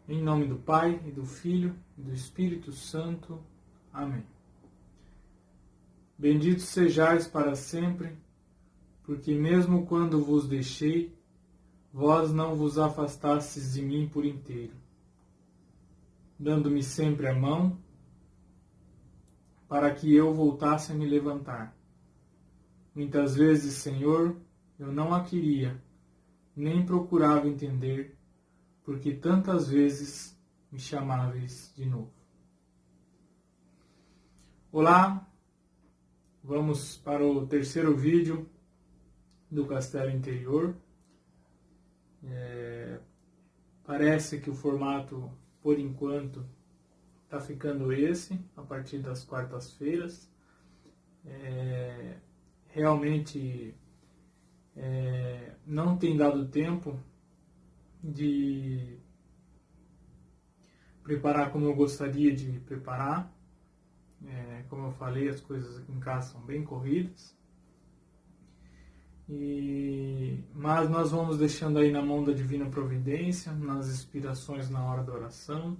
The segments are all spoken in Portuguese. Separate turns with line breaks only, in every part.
Em nome do Pai, e do Filho, e do Espírito Santo. Amém. Bendito sejais para sempre, porque mesmo quando vos deixei, vós não vos afastastes de mim por inteiro, dando-me sempre a mão, para que eu voltasse a me levantar. Muitas vezes, Senhor, eu não a queria, nem procurava entender, porque tantas vezes me chamáveis de novo. Olá, vamos para o terceiro vídeo do Castelo Interior. Parece que o formato, por enquanto, está ficando esse, a partir das quartas-feiras. Realmente não tem dado tempo de preparar como eu gostaria de preparar. Como eu falei, as coisas aqui em casa são bem corridas. Mas nós vamos deixando aí na mão da Divina Providência, nas inspirações na hora da oração,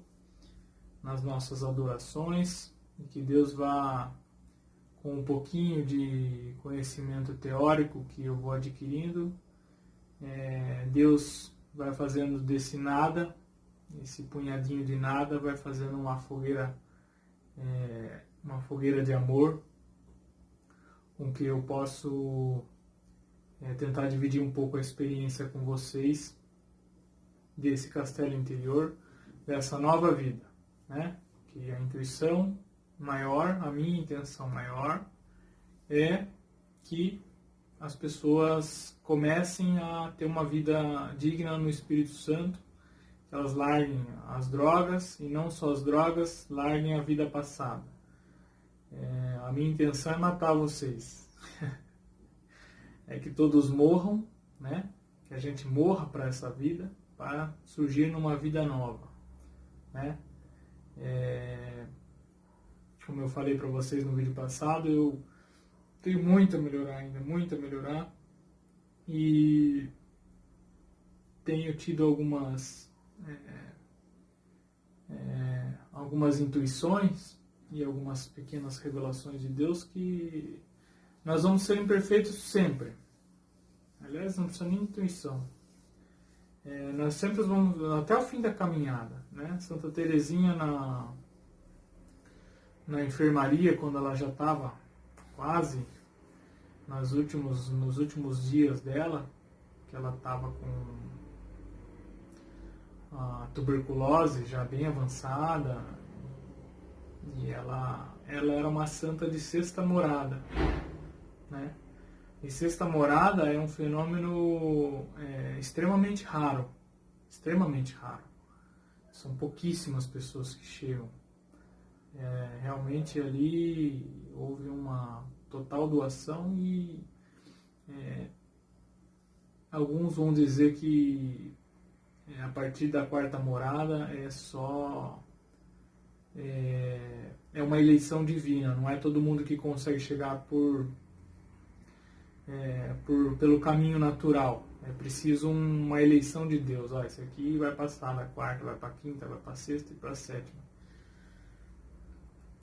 nas nossas adorações, e que Deus vá, com um pouquinho de conhecimento teórico que eu vou adquirindo, Deus vai fazendo desse nada, esse punhadinho de nada, vai fazendo uma fogueira de amor, com que eu posso tentar dividir um pouco a experiência com vocês desse castelo interior, dessa nova vida, né? Que a intuição maior, a minha intenção maior é que as pessoas comecem a ter uma vida digna no Espírito Santo, que elas larguem as drogas, e não só as drogas, larguem a vida passada. A minha intenção é matar vocês. É que todos morram, né? Que a gente morra para essa vida, para surgir numa vida nova, né? Como eu falei para vocês no vídeo passado, eu tenho muito a melhorar ainda, muito a melhorar, e tenho tido algumas intuições e algumas pequenas revelações de Deus que nós vamos ser imperfeitos sempre. Aliás, não precisa nem intuição. Nós sempre vamos até o fim da caminhada, né? Santa Teresinha na enfermaria, quando ela já estava quase nos últimos dias dela, que ela estava com a tuberculose já bem avançada, e ela era uma santa de sexta morada, né? E sexta morada é um fenômeno extremamente raro, extremamente raro. São pouquíssimas pessoas que chegam. Realmente ali houve uma total doação, e alguns vão dizer que a partir da quarta morada é uma eleição divina, não é todo mundo que consegue chegar pelo caminho natural. É preciso uma eleição de Deus. Esse aqui vai passar da quarta, vai para a quinta, vai para a sexta e para a sétima.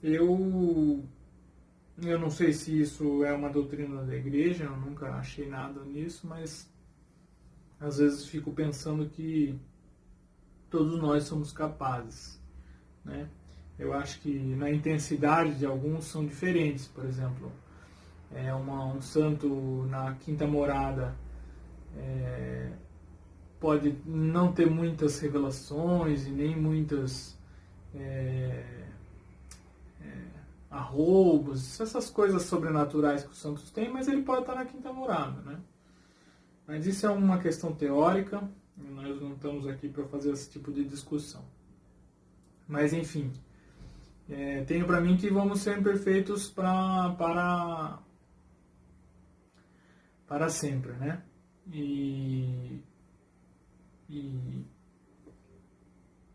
Eu não sei se isso é uma doutrina da igreja, eu nunca achei nada nisso, mas às vezes fico pensando que todos nós somos capazes, né? Eu acho que na intensidade de alguns são diferentes. Por exemplo, um santo na quinta morada pode não ter muitas revelações e nem muitas arroubos, essas coisas sobrenaturais que os santos têm, mas ele pode estar na quinta morada, né? Mas isso é uma questão teórica, e nós não estamos aqui para fazer esse tipo de discussão. Mas enfim, tenho para mim que vamos ser imperfeitos para sempre, né? E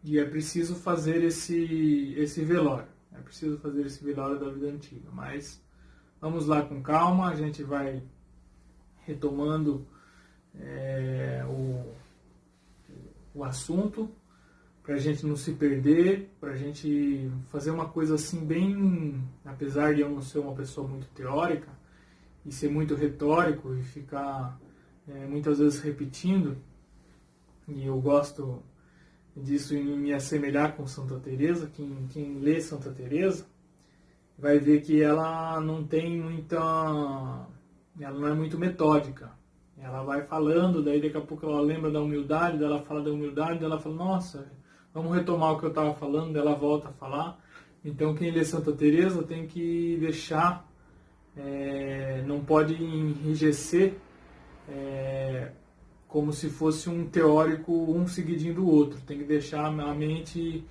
é preciso fazer esse velório. É preciso fazer esse velório da vida antiga. Mas vamos lá com calma, a gente vai retomando o assunto, para a gente não se perder, para a gente fazer uma coisa assim bem, apesar de eu não ser uma pessoa muito teórica e ser muito retórico e ficar muitas vezes repetindo, e eu gosto disso em me assemelhar com Santa Teresa. Quem lê Santa Teresa vai ver que ela não tem muita, ela não é muito metódica. Ela vai falando, daí daqui a pouco ela lembra da humildade, daí ela fala da humildade, daí ela fala, nossa, vamos retomar o que eu estava falando, daí ela volta a falar. Então quem lê Santa Teresa tem que deixar, não pode enrijecer como se fosse um teórico, um seguidinho do outro. Tem que deixar a mente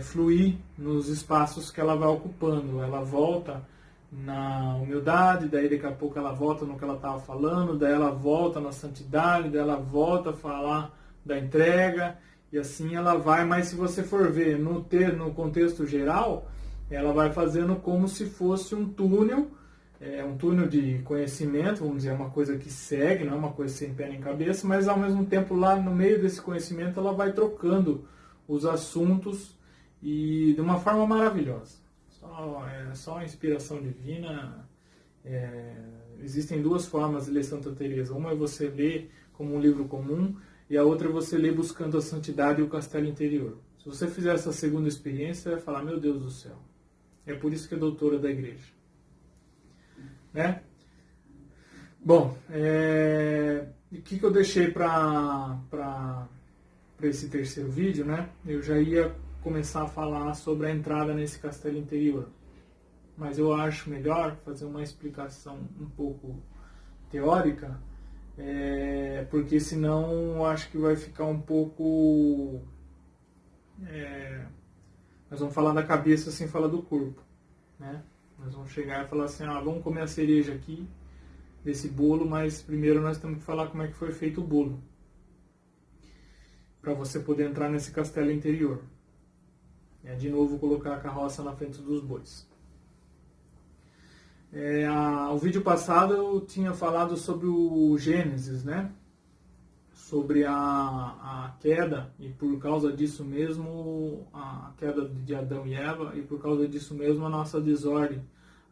fluir nos espaços que ela vai ocupando. Ela volta na humildade, daí daqui a pouco ela volta no que ela estava falando, daí ela volta na santidade, daí ela volta a falar da entrega, e assim ela vai. Mas se você for ver no contexto geral, ela vai fazendo como se fosse um túnel, um túnel de conhecimento, vamos dizer, uma coisa que segue, não é uma coisa sem pé nem cabeça, mas ao mesmo tempo lá no meio desse conhecimento ela vai trocando os assuntos e de uma forma maravilhosa. Só a inspiração divina. Existem duas formas de ler Santa Teresa. Uma é você ler como um livro comum e a outra é você ler buscando a santidade e o castelo interior. Se você fizer essa segunda experiência, você vai falar, meu Deus do céu. É por isso que é doutora da igreja. Né? Bom, o que eu deixei para esse terceiro vídeo, né? Eu já ia começar a falar sobre a entrada nesse castelo interior, mas eu acho melhor fazer uma explicação um pouco teórica, porque senão eu acho que vai ficar um pouco... nós vamos falar da cabeça sem falar do corpo, né? Nós vamos chegar e falar assim, vamos comer a cereja aqui desse bolo, mas primeiro nós temos que falar como é que foi feito o bolo, para você poder entrar nesse castelo interior. De novo, colocar a carroça na frente dos bois. O vídeo passado eu tinha falado sobre o Gênesis, né? Sobre a queda, e por causa disso mesmo, a queda de Adão e Eva, e por causa disso mesmo a nossa desordem,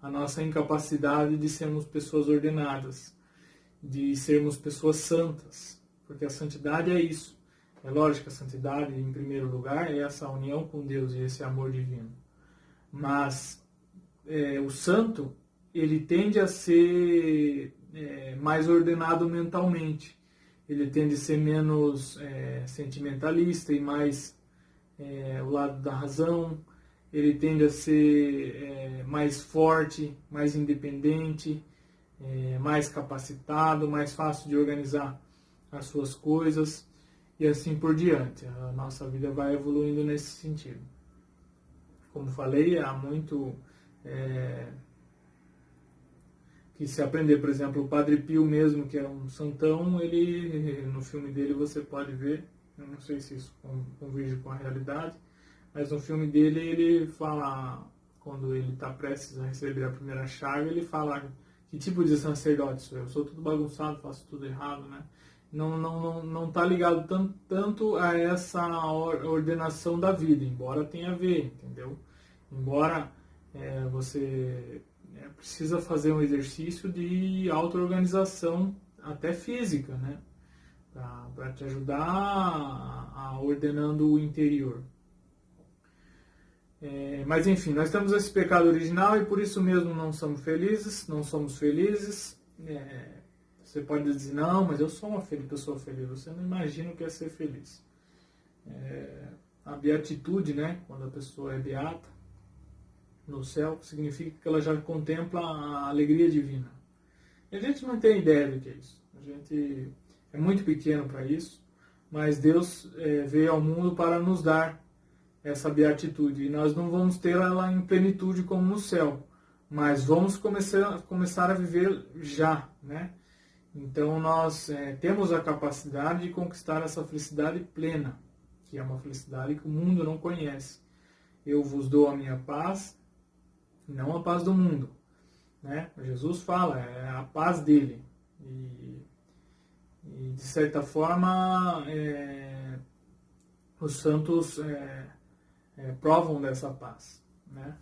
a nossa incapacidade de sermos pessoas ordenadas, de sermos pessoas santas, porque a santidade é isso. É lógico que a santidade, em primeiro lugar, é essa união com Deus e esse amor divino. Mas o santo, ele tende a ser mais ordenado mentalmente. Ele tende a ser menos sentimentalista e mais o lado da razão. Ele tende a ser mais forte, mais independente, mais capacitado, mais fácil de organizar as suas coisas. E assim por diante. A nossa vida vai evoluindo nesse sentido. Como falei, há muito que se aprender. Por exemplo, o Padre Pio mesmo, que é um santão, ele, no filme dele você pode ver, eu não sei se isso converge com a realidade, mas no filme dele ele fala, quando ele está prestes a receber a primeira chaga, ele fala, que tipo de sacerdote sou eu? Eu sou tudo bagunçado, faço tudo errado, né? Não está ligado tanto a essa ordenação da vida, embora tenha a ver, entendeu? Embora você precisa fazer um exercício de auto-organização, até física, né? Para te ajudar a ordenando o interior. Mas enfim, nós temos esse pecado original e por isso mesmo não somos felizes. Você pode dizer, não, mas eu sou uma pessoa feliz. Você não imagina o que é ser feliz. A beatitude, né, quando a pessoa é beata no céu, significa que ela já contempla a alegria divina. E a gente não tem ideia do que é isso. A gente é muito pequeno para isso, mas Deus veio ao mundo para nos dar essa beatitude. E nós não vamos ter ela em plenitude como no céu, mas vamos começar a viver já, né? Então nós temos a capacidade de conquistar essa felicidade plena, que é uma felicidade que o mundo não conhece. Eu vos dou a minha paz, não a paz do mundo, né? Jesus fala, é a paz dele. E de certa forma, os santos provam dessa paz, né?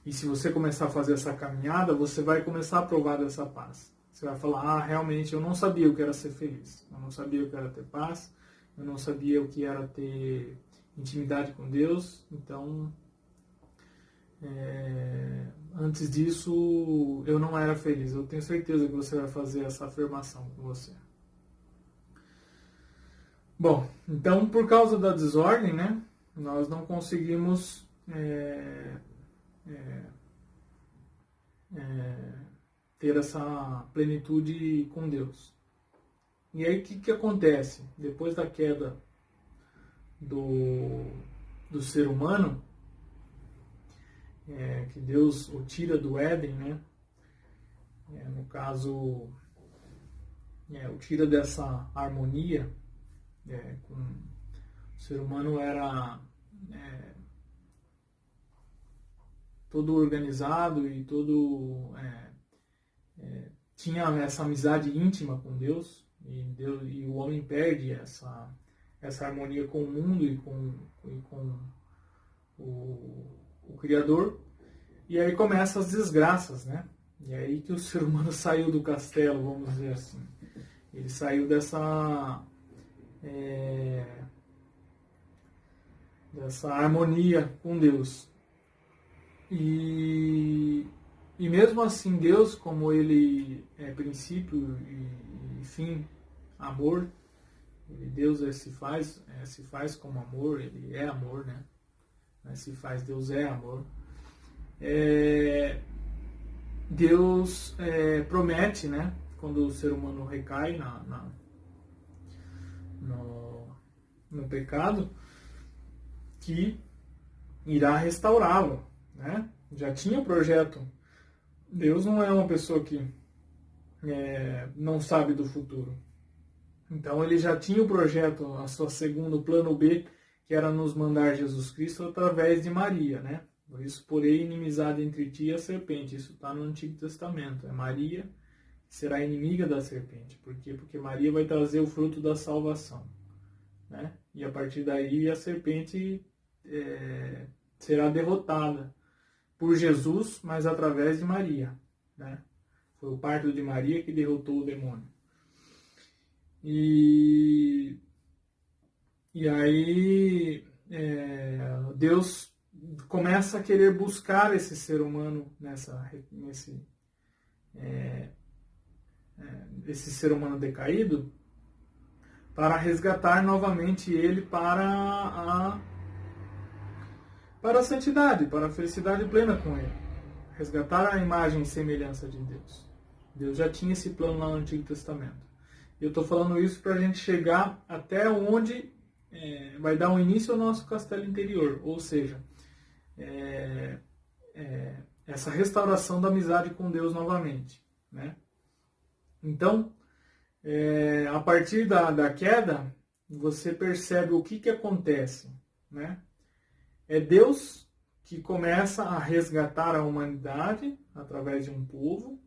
E se você começar a fazer essa caminhada, você vai começar a provar dessa paz. Você vai falar, realmente eu não sabia o que era ser feliz, eu não sabia o que era ter paz, eu não sabia o que era ter intimidade com Deus, então antes disso eu não era feliz. Eu tenho certeza que você vai fazer essa afirmação com você. Bom, então por causa da desordem, né, nós não conseguimos ter essa plenitude com Deus. E aí o que acontece? Depois da queda do ser humano, que Deus o tira do Éden, né? No caso, o tira dessa harmonia, o ser humano era todo organizado e todo tinha essa amizade íntima com Deus, e o homem perde essa harmonia com o mundo e com o Criador, e aí começam as desgraças, né? E é aí que o ser humano saiu do castelo, vamos dizer assim. Ele saiu dessa harmonia com Deus. E mesmo assim, Deus, como Ele é princípio e fim, amor, Deus se faz como amor, Ele é amor, né? Se faz, Deus é amor. Deus promete, né? Quando o ser humano recai no pecado, que irá restaurá-lo, né? Já tinha o projeto. Deus não é uma pessoa que não sabe do futuro. Então ele já tinha o projeto, a sua segundo plano B, que era nos mandar Jesus Cristo através de Maria, né? Por isso, porém, inimizade entre ti e a serpente. Isso está no Antigo Testamento. É Maria que será inimiga da serpente. Por quê? Porque Maria vai trazer o fruto da salvação, né? E a partir daí a serpente será derrotada por Jesus, mas através de Maria, né? Foi o parto de Maria que derrotou o demônio. E aí Deus começa a querer buscar esse ser humano esse ser humano decaído, para resgatar novamente ele para a santidade, para a felicidade plena com ele. Resgatar a imagem e semelhança de Deus. Deus já tinha esse plano lá no Antigo Testamento. Eu estou falando isso para a gente chegar até onde vai dar um início ao nosso castelo interior. Ou seja, essa restauração da amizade com Deus novamente, né? Então, a partir da queda, você percebe o que acontece, né? É Deus que começa a resgatar a humanidade através de um povo,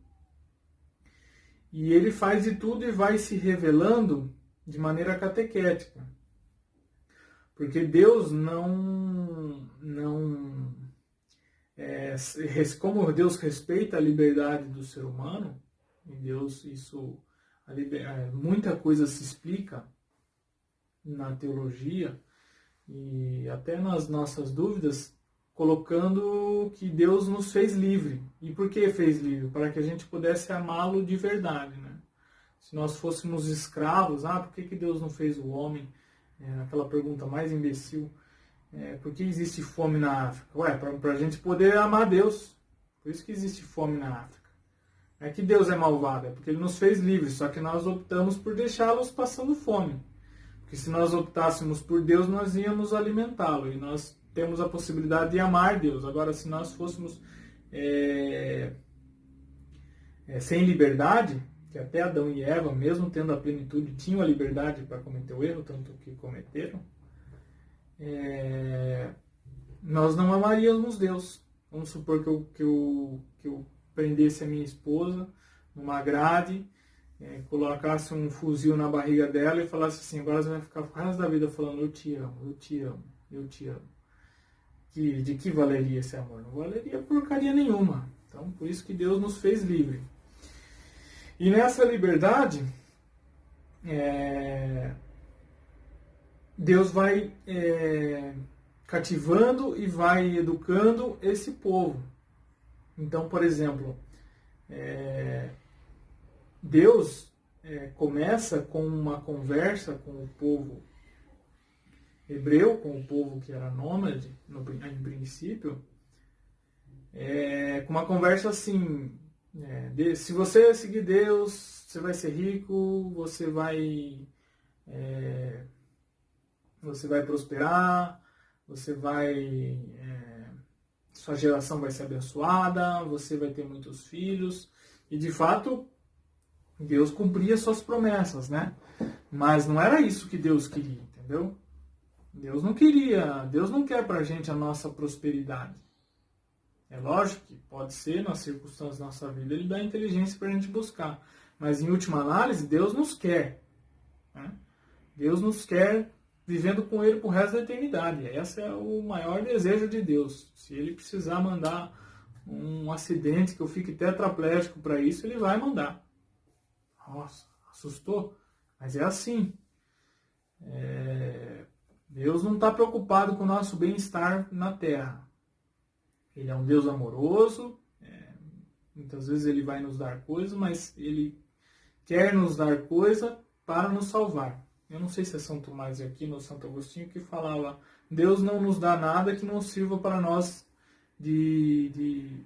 e ele faz de tudo e vai se revelando de maneira catequética. Porque Deus como Deus respeita a liberdade do ser humano, e Deus, muita coisa se explica na teologia e até nas nossas dúvidas, colocando que Deus nos fez livre. E por que fez livre? Para que a gente pudesse amá-lo de verdade, né? Se nós fôssemos escravos, por que Deus não fez o homem? Aquela pergunta mais imbecil. Por que existe fome na África? Para a gente poder amar Deus. Por isso que existe fome na África. Não é que Deus é malvado, é porque Ele nos fez livres, só que nós optamos por deixá-los passando fome. Porque se nós optássemos por Deus, nós íamos alimentá-lo, e nós temos a possibilidade de amar Deus. Agora, se nós fôssemos sem liberdade, que até Adão e Eva, mesmo tendo a plenitude, tinham a liberdade para cometer o erro, tanto que cometeram, nós não amaríamos Deus. Vamos supor que eu prendesse a minha esposa numa grade colocasse um fuzil na barriga dela e falasse assim, agora você vai ficar o resto da vida falando eu te amo, eu te amo, eu te amo. De que valeria esse amor? Não valeria porcaria nenhuma. Então, por isso que Deus nos fez livre. E nessa liberdade, Deus vai cativando e vai educando esse povo. Então, por exemplo, Deus começa com uma conversa com o povo hebreu, com o povo que era nômade, em princípio, com uma conversa assim, se você seguir Deus, você vai ser rico, você vai prosperar, sua geração vai ser abençoada, você vai ter muitos filhos, e de fato, Deus cumpria suas promessas, né? Mas não era isso que Deus queria, entendeu? Deus não quer pra gente a nossa prosperidade. É lógico que pode ser, nas circunstâncias da nossa vida, Ele dá inteligência pra gente buscar. Mas, em última análise, Deus nos quer. Né? Deus nos quer vivendo com Ele pro resto da eternidade. Esse é o maior desejo de Deus. Se Ele precisar mandar um acidente que eu fique tetraplégico para isso, Ele vai mandar. Nossa, assustou? Mas é assim. Deus não está preocupado com o nosso bem-estar na Terra. Ele é um Deus amoroso, muitas vezes Ele vai nos dar coisas, mas Ele quer nos dar coisa para nos salvar. Eu não sei se é São Tomás de Aquino ou Santo Agostinho que falava, Deus não nos dá nada que não sirva para nós de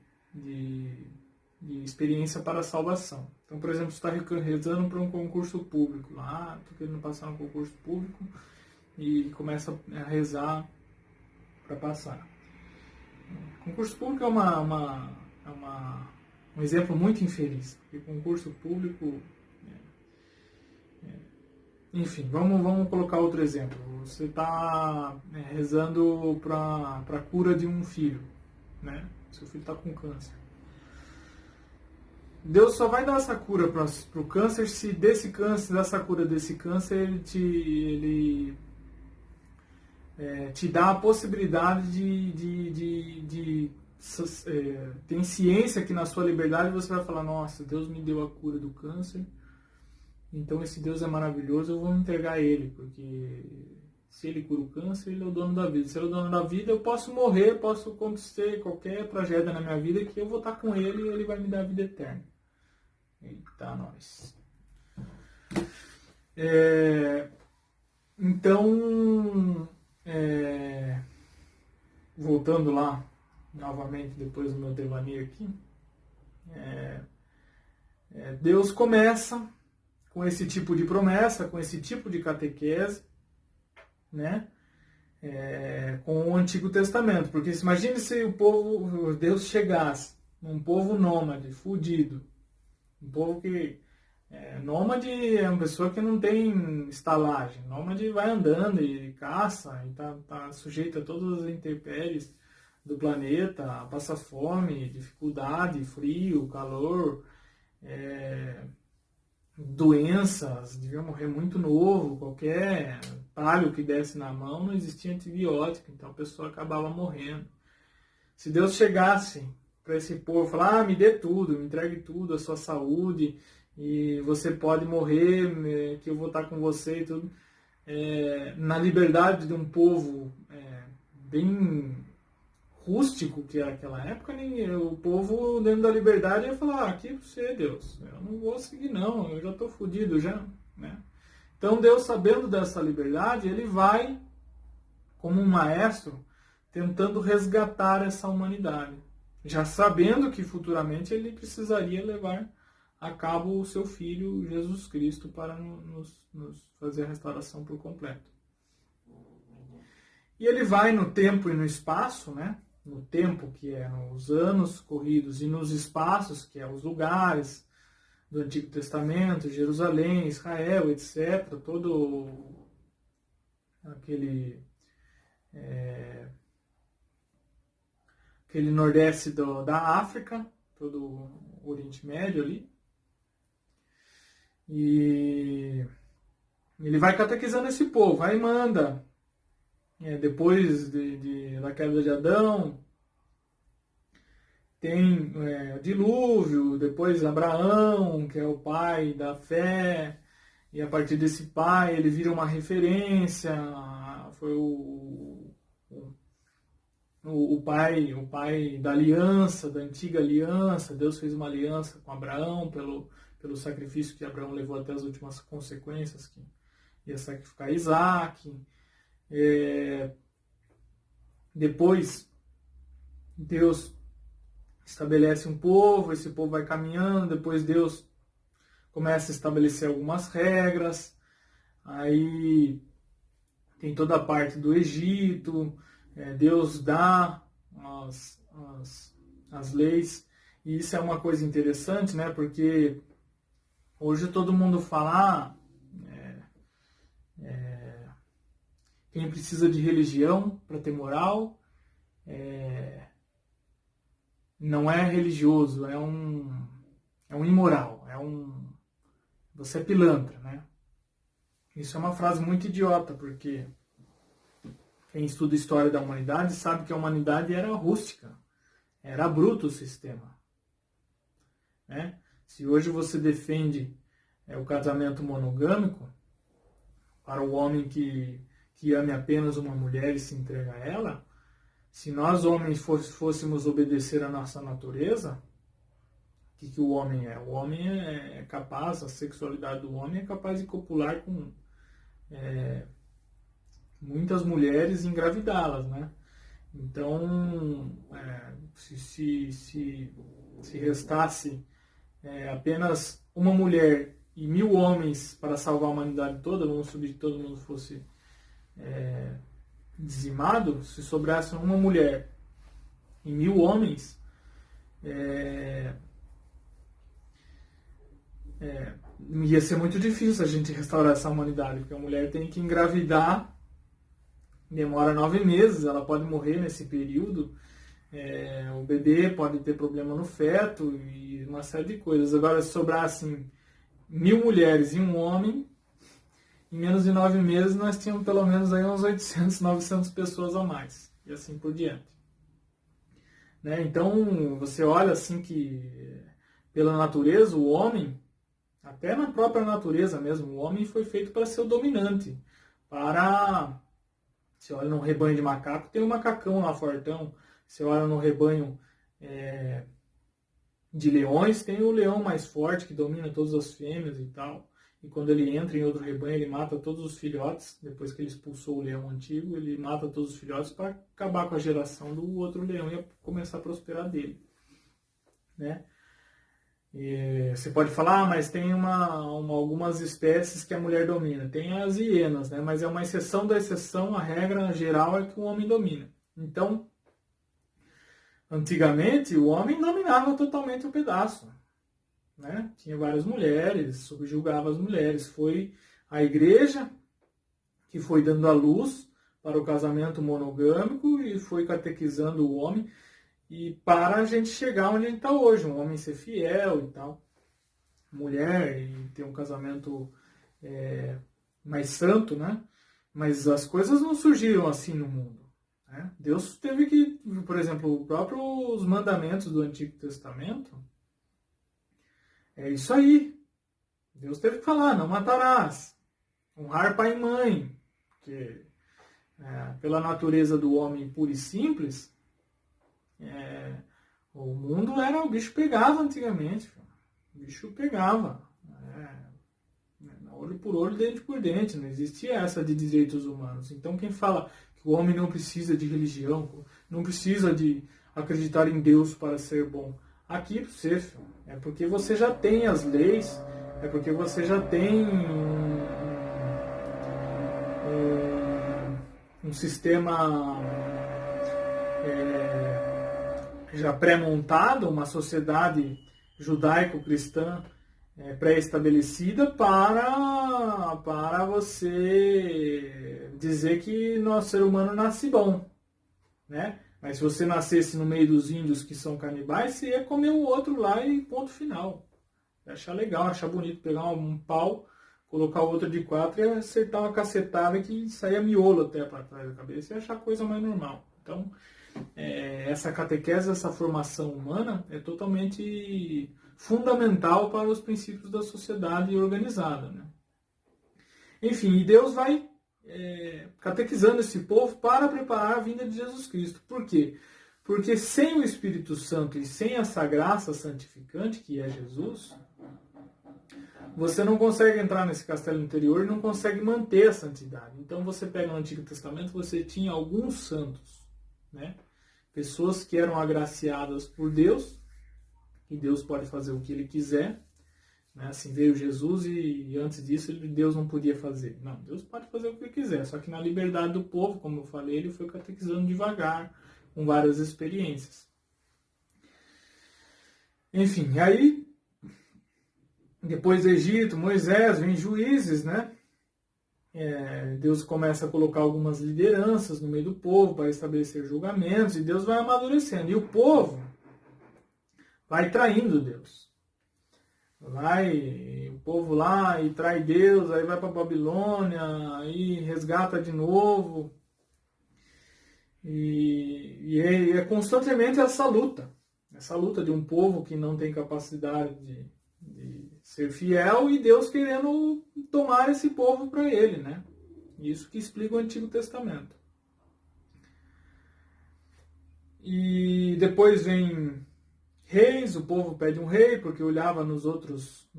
experiência para a salvação. Então, por exemplo, você está rezando para um concurso público. Estou querendo passar no concurso público e começa a rezar para passar. Concurso público é um exemplo muito infeliz. Porque concurso público... Enfim, vamos colocar outro exemplo. Você está rezando para a cura de um filho. Né? Seu filho está com câncer. Deus só vai dar essa cura para o câncer se dessa cura desse câncer, ele te dá a possibilidade tem ciência que na sua liberdade você vai falar, nossa, Deus me deu a cura do câncer, então esse Deus é maravilhoso, eu vou me entregar a Ele, porque se Ele cura o câncer, Ele é o dono da vida. Se Ele é o dono da vida, eu posso morrer, posso acontecer qualquer tragédia na minha vida, que eu vou estar com Ele e Ele vai me dar a vida eterna. Eita, nós. Então, voltando lá, novamente, depois do meu devaneio aqui, Deus começa com esse tipo de promessa, com esse tipo de catequese, né? Com o Antigo Testamento. Porque imagine se Deus chegasse num povo nômade, fudido, um povo que... nômade é uma pessoa que não tem estalagem. Nômade vai andando e caça, e tá sujeito a todas as intempéries do planeta, passa fome, dificuldade, frio, calor, doenças, devia morrer muito novo, qualquer talho que desse na mão não existia antibiótico, então a pessoa acabava morrendo. Se Deus chegasse para esse povo e falar, me dê tudo, me entregue tudo, a sua saúde, e você pode morrer, que eu vou estar com você e tudo, na liberdade de um povo bem rústico que era aquela época, o povo dentro da liberdade ia falar, aqui você, Deus, eu não vou seguir não, eu já estou fodido já, né? Então Deus, sabendo dessa liberdade, Ele vai, como um maestro, tentando resgatar essa humanidade, já sabendo que futuramente Ele precisaria levar a cabo o seu Filho Jesus Cristo para nos fazer a restauração por completo. E Ele vai no tempo e no espaço, né? No tempo, que é nos anos corridos, e nos espaços, que é os lugares do Antigo Testamento, Jerusalém, Israel, etc. Todo aquele nordeste da África, todo o Oriente Médio ali. E ele vai catequizando esse povo, aí manda, depois da queda de Adão, tem o dilúvio, depois Abraão, que é o pai da fé, e a partir desse pai ele vira uma referência, foi o pai da aliança, da antiga aliança. Deus fez uma aliança com Abraão pelo sacrifício que Abraão levou até as últimas consequências, que ia sacrificar Isaac. Depois Deus estabelece um povo, esse povo vai caminhando, depois Deus começa a estabelecer algumas regras, aí tem toda a parte do Egito, Deus dá as leis, e isso é uma coisa interessante, né? Porque hoje todo mundo fala, quem precisa de religião para ter moral não é religioso, é um imoral, você é pilantra, né? Isso é uma frase muito idiota, porque quem estuda a história da humanidade sabe que a humanidade era rústica, era bruto o sistema, né? Se hoje você defende o casamento monogâmico para o homem que ame apenas uma mulher e se entrega a ela, se nós homens fôssemos obedecer à nossa natureza, o que o homem é? O homem é capaz, a sexualidade do homem é capaz de copular com muitas mulheres e engravidá-las, né? Então, se restasse apenas uma mulher e 1000 homens para salvar a humanidade toda, vamos supor que todo mundo fosse dizimado, se sobrasse uma mulher e 1000 homens, ia ser muito difícil a gente restaurar essa humanidade, porque a mulher tem que engravidar, demora 9 meses, ela pode morrer nesse período, o bebê pode ter problema no feto e uma série de coisas. Agora, se sobrassem 1000 mulheres e um homem, em menos de 9 meses nós tínhamos pelo menos aí uns 800, 900 pessoas a mais, e assim por diante. Né? Então, você olha assim que, pela natureza, o homem, até na própria natureza mesmo, o homem foi feito para ser o dominante. Você olha num rebanho de macaco, tem um macacão lá fortão. Você olha no rebanho de leões, tem o leão mais forte, que domina todas as fêmeas e tal. E quando ele entra em outro rebanho, ele mata todos os filhotes. Depois que ele expulsou o leão antigo, ele mata todos os filhotes para acabar com a geração do outro leão e começar a prosperar dele. Né? E você pode falar, mas tem algumas espécies que a mulher domina. Tem as hienas, né? Mas é uma exceção da exceção, a regra geral é que o homem domina. Então, antigamente, o homem dominava totalmente o pedaço. Né? Tinha várias mulheres, subjugava as mulheres. Foi a igreja que foi dando a luz para o casamento monogâmico e foi catequizando o homem, e para a gente chegar onde a gente está hoje, um homem ser fiel e tal, mulher, e ter um casamento mais santo, né? Mas as coisas não surgiram assim no mundo. Né? Deus teve que, por exemplo, os mandamentos do Antigo Testamento, é isso aí. Deus teve que falar, não matarás, honrar pai e mãe, porque pela natureza do homem puro e simples, o mundo o bicho pegava antigamente. O bicho pegava. Olho por olho, dente por dente. Não existia essa de direitos humanos. Então quem fala que o homem não precisa de religião, não precisa de acreditar em Deus para ser bom, aqui para você, filho, é porque você já tem as leis, é porque você já tem um sistema já pré-montado, uma sociedade judaico-cristã pré-estabelecida para você dizer que nosso ser humano nasce bom, né? Mas se você nascesse no meio dos índios que são canibais, você ia comer o outro lá e ponto final. Achar legal, achar bonito, pegar um pau, colocar o outro de 4 e acertar uma cacetada que saia miolo até para trás da cabeça e achar a coisa mais normal. Então, essa catequese, essa formação humana é totalmente fundamental para os princípios da sociedade organizada, né? Enfim, e Deus vai catequizando esse povo para preparar a vinda de Jesus Cristo. Por quê? Porque sem o Espírito Santo e sem essa graça santificante, que é Jesus, você não consegue entrar nesse castelo interior e não consegue manter a santidade. Então você pega no Antigo Testamento, você tinha alguns santos, né? Pessoas que eram agraciadas por Deus, e Deus pode fazer o que Ele quiser, né? Assim, veio Jesus e antes disso Deus não podia fazer. Não, Deus pode fazer o que Ele quiser, só que na liberdade do povo, como eu falei, Ele foi catequizando devagar, com várias experiências. Enfim, aí, depois do Egito, Moisés, vem Juízes, né? Deus começa a colocar algumas lideranças no meio do povo para estabelecer julgamentos, e Deus vai amadurecendo. E o povo vai traindo Deus. O povo lá e trai Deus, aí vai para a Babilônia, aí resgata de novo. E é constantemente essa luta de um povo que não tem capacidade de ser fiel e Deus querendo tomar esse povo para Ele, né? Isso que explica o Antigo Testamento. E depois vem reis, o povo pede um rei porque olhava nos outros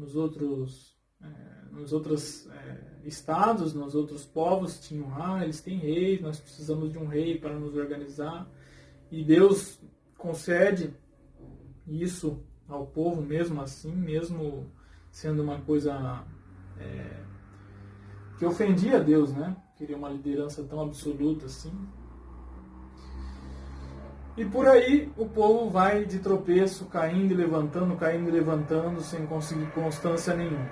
estados, nos outros povos tinham, eles têm reis, nós precisamos de um rei para nos organizar. E Deus concede isso ao povo mesmo assim, mesmo sendo uma coisa que ofendia a Deus, né? Queria uma liderança tão absoluta assim. E por aí o povo vai de tropeço, caindo e levantando, sem conseguir constância nenhuma,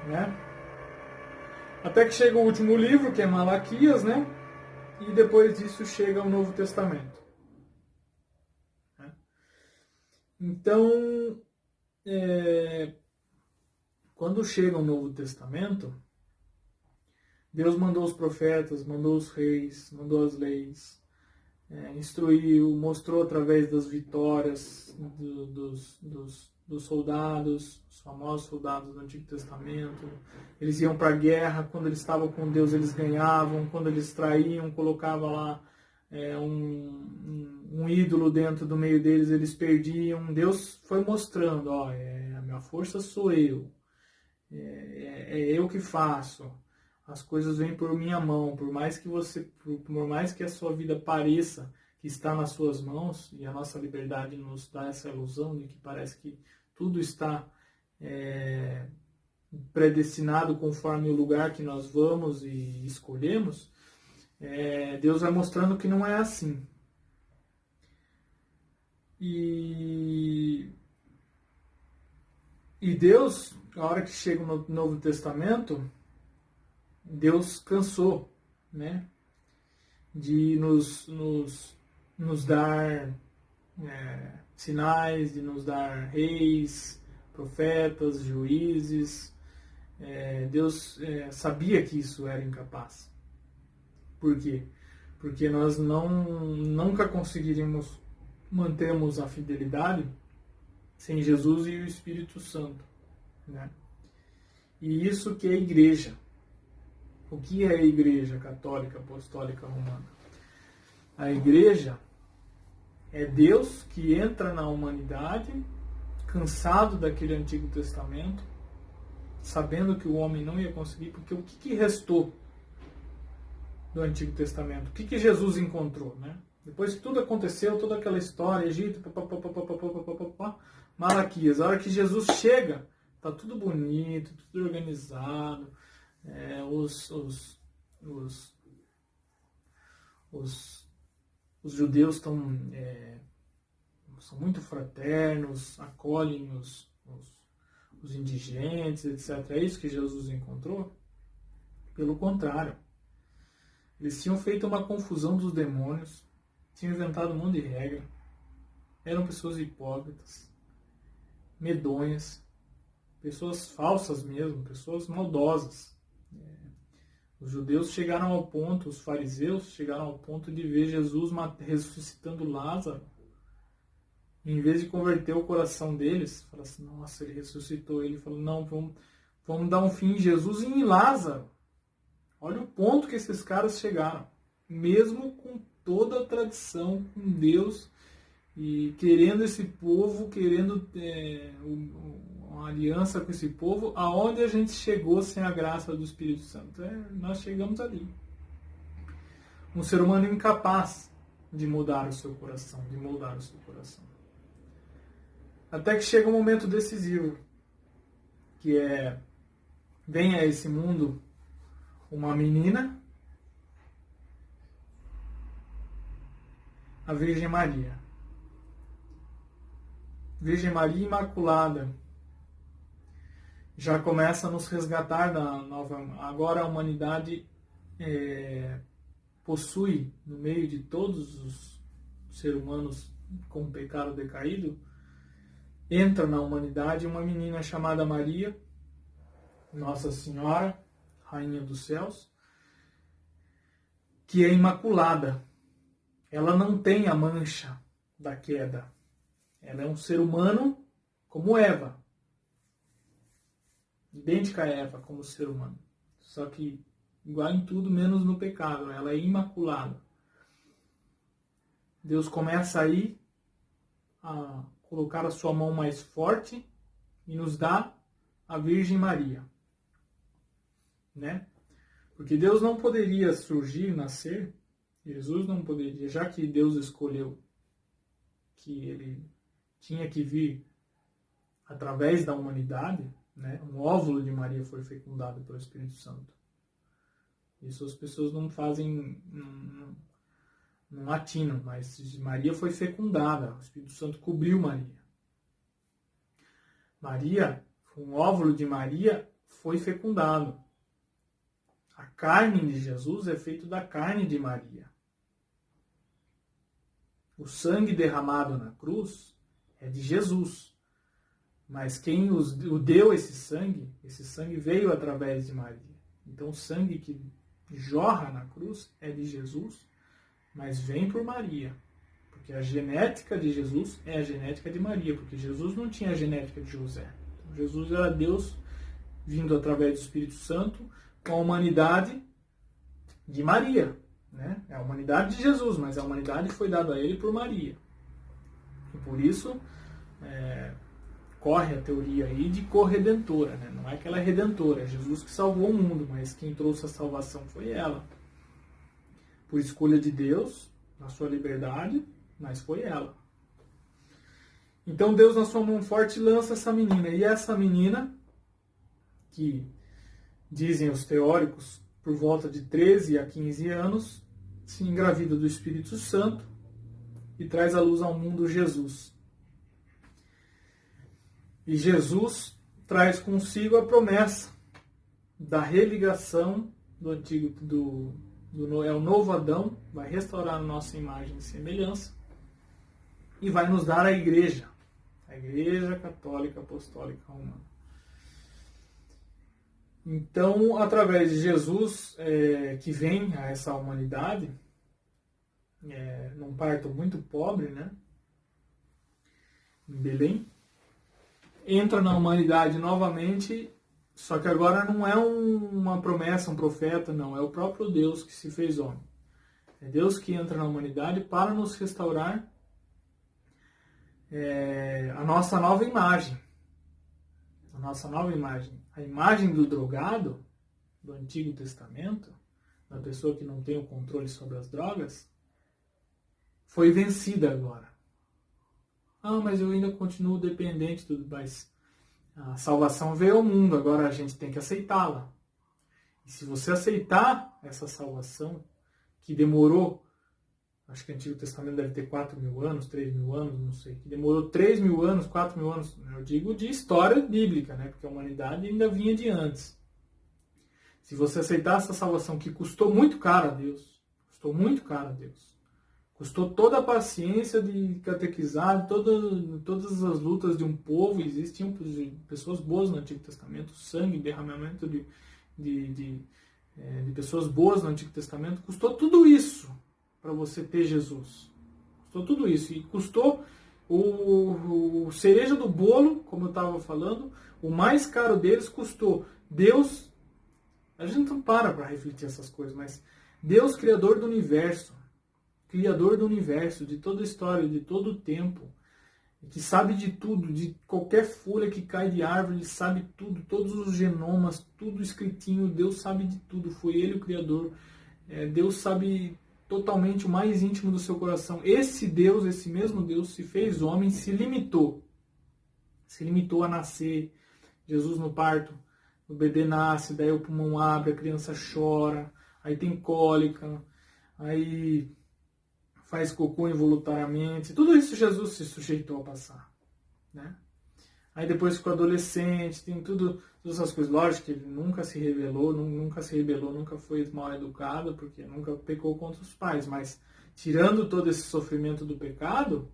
né? Até que chega o último livro, que é Malaquias, né? E depois disso chega o Novo Testamento. Então, quando chega o Novo Testamento, Deus mandou os profetas, mandou os reis, mandou as leis, instruiu, mostrou através das vitórias dos soldados, os famosos soldados do Antigo Testamento. Eles iam para a guerra, quando eles estavam com Deus eles ganhavam, quando eles traíam, colocava lá um ídolo dentro do meio deles, eles perdiam. Deus foi mostrando, a minha força sou eu, é eu que faço. As coisas vêm por minha mão, por mais que a sua vida pareça que está nas suas mãos, e a nossa liberdade nos dá essa ilusão de que parece que tudo está predestinado conforme o lugar que nós vamos e escolhemos, Deus vai mostrando que não é assim. E Deus, a hora que chega no Novo Testamento, Deus cansou, né, de nos dar sinais, de nos dar reis, profetas, juízes. Deus sabia que isso era incapaz. Por quê? Porque nós nunca conseguiríamos mantermos a fidelidade sem Jesus e o Espírito Santo, né? E isso que é a igreja. O que é a Igreja Católica Apostólica Romana? A Igreja é Deus que entra na humanidade, cansado daquele Antigo Testamento, sabendo que o homem não ia conseguir, porque o que restou do Antigo Testamento? O que Jesus encontrou, né? Depois que tudo aconteceu, toda aquela história, Egito, Malaquias, a hora que Jesus chega, tá tudo bonito, tudo organizado. Os judeus são muito fraternos, acolhem os indigentes, etc. É isso que Jesus encontrou? Pelo contrário. Eles tinham feito uma confusão dos demônios, tinham inventado um monte de regra, eram pessoas hipócritas, medonhas, pessoas falsas mesmo, pessoas maldosas. Os judeus chegaram ao ponto, os fariseus chegaram ao ponto de ver Jesus ressuscitando Lázaro. Em vez de converter o coração deles, falaram assim, nossa, ele ressuscitou. Ele falou, não, vamos dar um fim em Jesus e em Lázaro. Olha o ponto que esses caras chegaram. Mesmo com toda a tradição, com Deus, e querendo esse povo, querendo uma aliança com esse povo, aonde a gente chegou sem a graça do Espírito Santo? Nós chegamos ali. Um ser humano incapaz de mudar o seu coração, de moldar o seu coração. Até que chega um momento decisivo, que vem a esse mundo uma menina, a Virgem Maria. Virgem Maria Imaculada já começa a nos resgatar da nova. Agora a humanidade possui, no meio de todos os seres humanos com pecado decaído, entra na humanidade uma menina chamada Maria, Nossa Senhora, Rainha dos Céus, que é imaculada. Ela não tem a mancha da queda. Ela é um ser humano como Eva. Idêntica a Eva como ser humano. Só que igual em tudo, menos no pecado. Ela é imaculada. Deus começa aí a colocar a sua mão mais forte e nos dá a Virgem Maria. Né? Porque Deus não poderia surgir, nascer, Jesus não poderia, já que Deus escolheu que ele tinha que vir através da humanidade, né? Um óvulo de Maria foi fecundado pelo Espírito Santo. Isso as pessoas não fazem, não atinam, mas Maria foi fecundada, o Espírito Santo cobriu Maria. Maria, um óvulo de Maria foi fecundado. A carne de Jesus é feito da carne de Maria. O sangue derramado na cruz é de Jesus. Mas quem o deu esse sangue veio através de Maria. Então o sangue que jorra na cruz é de Jesus, mas vem por Maria. Porque a genética de Jesus é a genética de Maria, porque Jesus não tinha a genética de José. Então, Jesus era Deus vindo através do Espírito Santo com a humanidade de Maria. Né? É a humanidade de Jesus, mas a humanidade foi dada a ele por Maria. E por isso corre a teoria aí de corredentora. Né? Não é que ela é redentora, é Jesus que salvou o mundo, mas quem trouxe a salvação foi ela. Por escolha de Deus, na sua liberdade, mas foi ela. Então Deus, na sua mão forte, lança essa menina. E essa menina, que dizem os teóricos, por volta de 13 a 15 anos, se engravida do Espírito Santo e traz à luz ao mundo Jesus. E Jesus traz consigo a promessa da religação do antigo, é o novo Adão, vai restaurar a nossa imagem e semelhança e vai nos dar a Igreja Católica Apostólica Romana. Então, através de Jesus, que vem a essa humanidade, num parto muito pobre, né, em Belém, entra na humanidade novamente, só que agora não é uma promessa, um profeta, não, é o próprio Deus que se fez homem. É Deus que entra na humanidade para nos restaurar a nossa nova imagem. A nossa nova imagem. A imagem do drogado, do Antigo Testamento, da pessoa que não tem o controle sobre as drogas, foi vencida agora. Ah, mas eu ainda continuo dependente, tudo mais. A salvação veio ao mundo, agora a gente tem que aceitá-la. E se você aceitar essa salvação, que demorou, acho que o Antigo Testamento deve ter 4.000 anos, 3.000 anos, não sei, que demorou 3.000 anos, 4.000 anos, eu digo de história bíblica, né? Porque a humanidade ainda vinha de antes. Se você aceitar essa salvação que custou muito caro a Deus, Custou toda a paciência de catequizar, todas as lutas de um povo. Existiam pessoas boas no Antigo Testamento, sangue, derramamento de pessoas boas no Antigo Testamento. Custou tudo isso para você ter Jesus. Custou tudo isso. E custou o cereja do bolo, como eu estava falando, o mais caro deles custou Deus. A gente não para refletir essas coisas, mas Deus, Criador do Universo, de toda a história, de todo o tempo, que sabe de tudo, de qualquer folha que cai de árvore, ele sabe tudo, todos os genomas, tudo escritinho, Deus sabe de tudo, foi Ele o Criador. Deus sabe totalmente o mais íntimo do seu coração. Esse Deus, esse mesmo Deus, se fez homem, se limitou a nascer. Jesus no parto, o bebê nasce, daí o pulmão abre, a criança chora, aí tem cólica, aí faz cocô involuntariamente. Tudo isso Jesus se sujeitou a passar, né? Aí depois ficou adolescente, tem todas essas coisas. Lógico que ele nunca se rebelou, nunca foi mal educado, porque nunca pecou contra os pais. Mas, tirando todo esse sofrimento do pecado,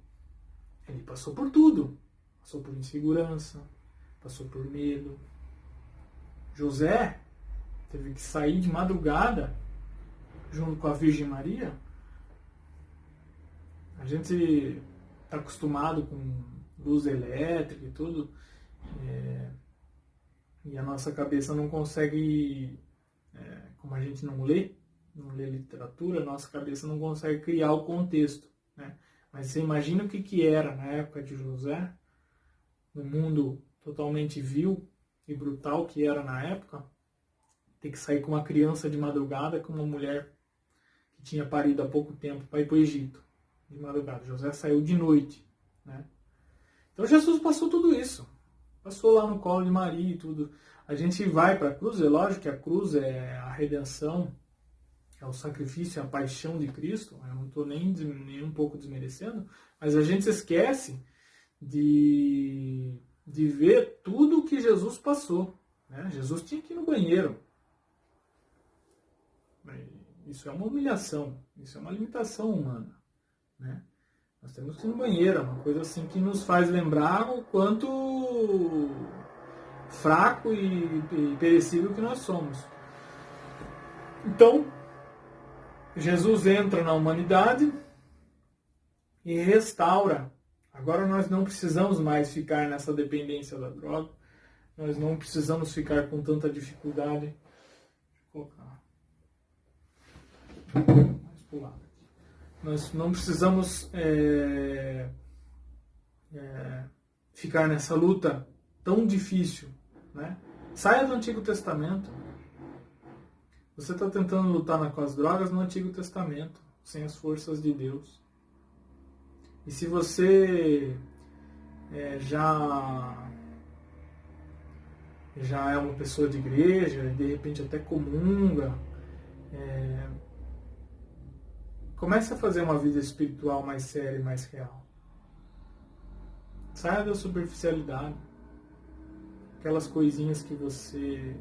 ele passou por tudo. Passou por insegurança, passou por medo. José teve que sair de madrugada, junto com a Virgem Maria. A gente está acostumado com luz elétrica e tudo, e a nossa cabeça não consegue, como a gente não lê literatura, a nossa cabeça não consegue criar o contexto, né? Mas você imagina o que era na época de José, no mundo totalmente vil e brutal que era na época, ter que sair com uma criança de madrugada, com uma mulher que tinha parido há pouco tempo para ir para o Egito, de madrugada. José saiu de noite, né? Então Jesus passou tudo isso. Passou lá no colo de Maria e tudo. A gente vai para a cruz, é lógico que a cruz é a redenção, é o sacrifício, é a paixão de Cristo. Eu não estou nem um pouco desmerecendo, mas a gente esquece de ver tudo o que Jesus passou, né? Jesus tinha que ir no banheiro. Isso é uma humilhação, isso é uma limitação humana, né? Nós temos que ir no banheiro, uma coisa assim que nos faz lembrar o quanto fraco e perecível que nós somos. Então, Jesus entra na humanidade e restaura. Agora nós não precisamos mais ficar nessa dependência da droga, nós não precisamos ficar com tanta dificuldade. Deixa eu colocar mais pro lado. Nós não precisamos ficar nessa luta tão difícil, né? Saia do Antigo Testamento. Você está tentando lutar com as drogas no Antigo Testamento, sem as forças de Deus. E se você já é uma pessoa de igreja, e de repente até comunga, comece a fazer uma vida espiritual mais séria e mais real. Saia da superficialidade. Aquelas coisinhas que você...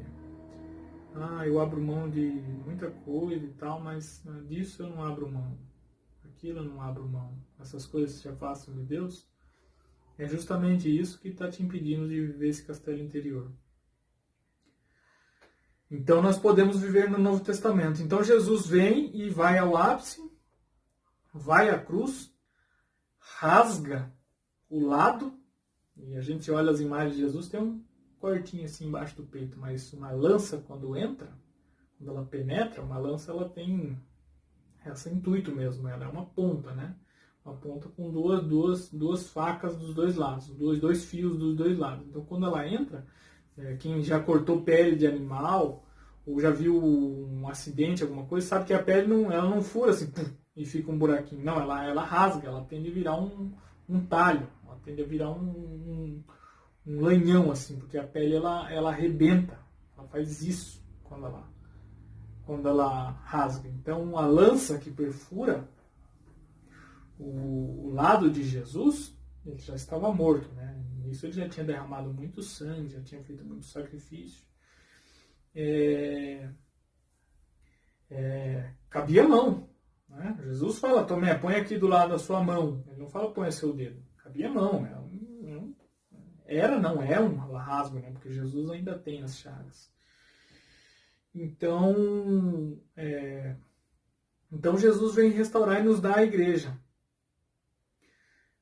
eu abro mão de muita coisa e tal, mas disso eu não abro mão. Aquilo eu não abro mão. Essas coisas te afastam de Deus. É justamente isso que está te impedindo de viver esse castelo interior. Então nós podemos viver no Novo Testamento. Então Jesus vem e vai ao ápice, vai à cruz, rasga o lado, e a gente olha as imagens de Jesus, tem um cortinho assim embaixo do peito, mas uma lança quando entra, quando ela penetra, uma lança ela tem esse intuito mesmo, ela é uma ponta, né? Uma ponta com duas facas dos dois lados, dois fios dos dois lados. Então quando ela entra, quem já cortou pele de animal, ou já viu um acidente, alguma coisa, sabe que a pele ela não fura assim, pum, e fica um buraquinho. Não, ela rasga, ela tende a virar um talho, ela tende a virar um lanhão, assim, porque a pele ela arrebenta, ela faz isso quando ela rasga. Então a lança que perfura o lado de Jesus, ele já estava morto, né? Isso ele já tinha derramado muito sangue, já tinha feito muito sacrifício. Cabia a mão, Né? Jesus fala, Tomé, põe aqui do lado a sua mão. Ele não fala, põe o seu dedo. Cabia a mão. Não é um rasgo, né? Porque Jesus ainda tem as chagas. Então Jesus vem restaurar e nos dá a igreja.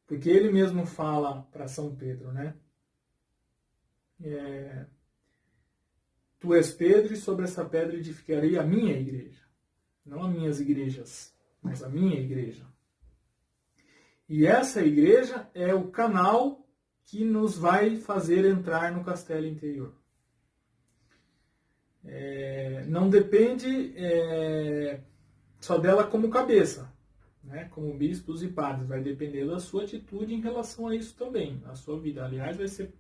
Porque ele mesmo fala para São Pedro, né? Tu és Pedro e sobre essa pedra edificarei a minha igreja. Não as minhas igrejas, mas a minha igreja. E essa igreja é o canal que nos vai fazer entrar no castelo interior. Não depende só dela como cabeça, né? Como bispos e padres. Vai depender da sua atitude em relação a isso também, na sua vida. Aliás, vai ser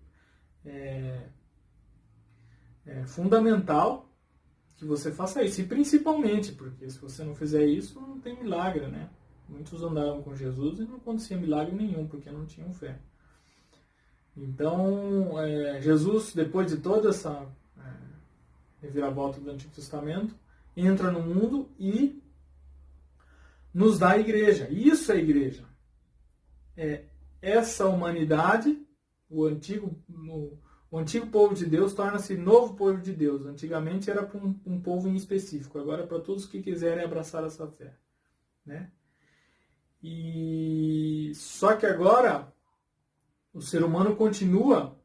fundamental que você faça isso. E principalmente, porque se você não fizer isso, não tem milagre, né? Muitos andaram com Jesus e não acontecia milagre nenhum, porque não tinham fé. Então, Jesus, depois de toda essa reviravolta do Antigo Testamento, entra no mundo e nos dá a igreja. Isso é a igreja. Essa humanidade, o antigo povo de Deus torna-se novo povo de Deus. Antigamente era para um povo em específico, agora é para todos que quiserem abraçar essa fé. Né? E só que agora o ser humano continua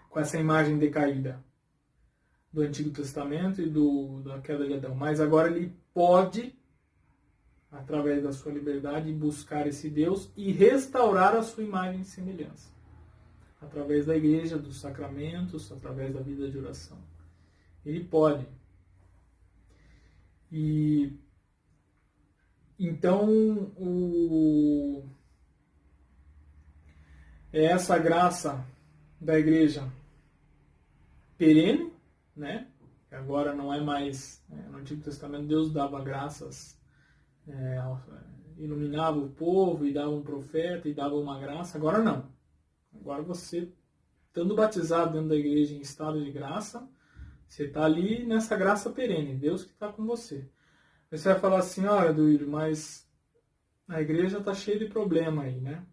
com essa imagem decaída do Antigo Testamento e da queda de Adão. Mas agora ele pode, através da sua liberdade, buscar esse Deus e restaurar a sua imagem e semelhança. Através da igreja, dos sacramentos, através da vida de oração. Ele pode. E então essa graça da igreja perene, né? Agora não é mais, no Antigo Testamento Deus dava graças, iluminava o povo e dava um profeta e dava uma graça. Agora não. Agora você, estando batizado dentro da igreja em estado de graça, você está ali nessa graça perene, Deus que está com você. Você vai falar assim, olha, Duílio, mas a igreja está cheia de problema aí, né?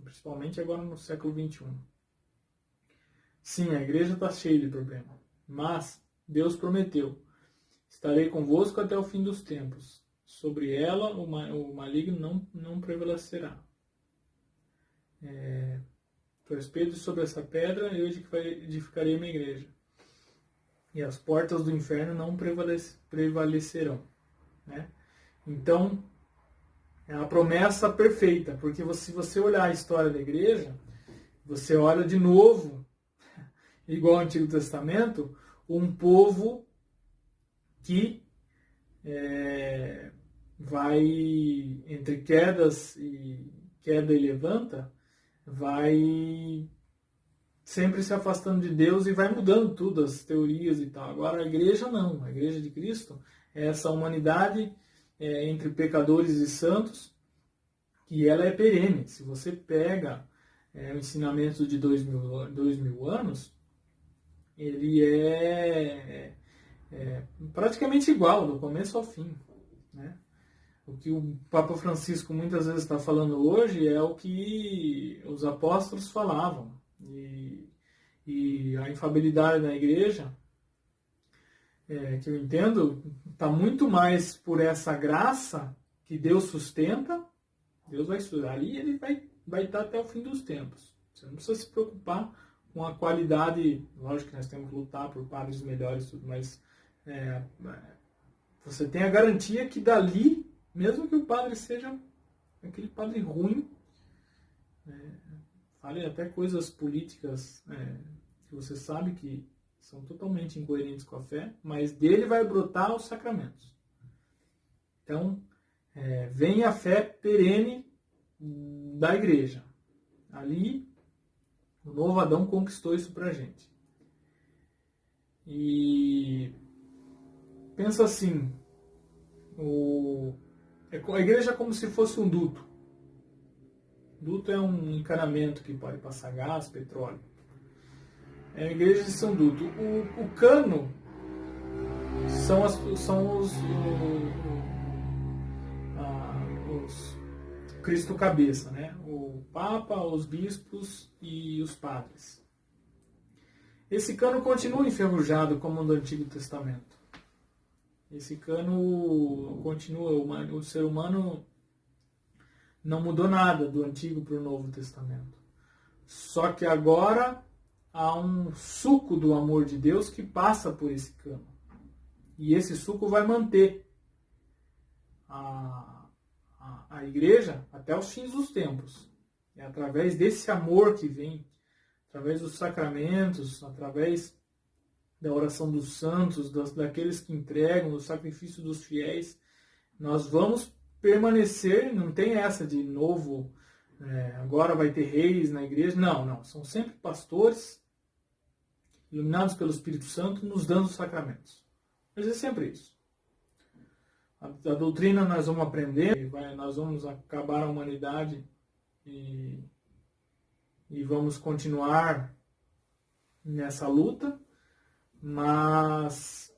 Principalmente agora no século XXI. Sim, a igreja está cheia de problema. Mas Deus prometeu, estarei convosco até o fim dos tempos. Sobre ela o maligno não prevalecerá. Tu és Pedro, sobre essa pedra eu edificarei a minha igreja. E as portas do inferno não prevalecerão. Né? Então, é a promessa perfeita, porque se você olhar a história da igreja, você olha de novo, igual ao Antigo Testamento, um povo que vai, entre queda e levanta, vai sempre se afastando de Deus e vai mudando tudo, as teorias e tal. Agora a igreja não, a igreja de Cristo é essa humanidade entre pecadores e santos, que ela é perene. Se você pega o ensinamento de 2000 anos, ele é praticamente igual, do começo ao fim. Né? O que o Papa Francisco muitas vezes está falando hoje é o que os apóstolos falavam. E a infalibilidade da igreja, que eu entendo, está muito mais por essa graça que Deus sustenta. Deus vai estudar ali e ele vai estar até o fim dos tempos. Você não precisa se preocupar com a qualidade. Lógico que nós temos que lutar por padres melhores, tudo, mas você tem a garantia que dali, mesmo que o padre seja aquele padre ruim, fale até coisas políticas que você sabe que são totalmente incoerentes com a fé, mas dele vai brotar os sacramentos. Então, vem a fé perene da igreja. Ali, o novo Adão conquistou isso pra gente. E pensa assim, a igreja é como se fosse um duto. Duto é um encanamento que pode passar gás, petróleo. A igreja é um duto. O cano são os Cristo cabeça, né? O Papa, os bispos e os padres. Esse cano continua enferrujado como o do Antigo Testamento. Esse cano continua, o ser humano não mudou nada do Antigo para o Novo Testamento. Só que agora há um suco do amor de Deus que passa por esse cano. E esse suco vai manter a igreja até os fins dos tempos. É através desse amor que vem, através dos sacramentos, através da oração dos santos, daqueles que entregam, do sacrifício dos fiéis, nós vamos permanecer. Não tem essa de novo, agora vai ter reis na igreja. Não. São sempre pastores iluminados pelo Espírito Santo nos dando os sacramentos. Mas é sempre isso. A doutrina nós vamos aprender, nós vamos acabar a humanidade e vamos continuar nessa luta, mas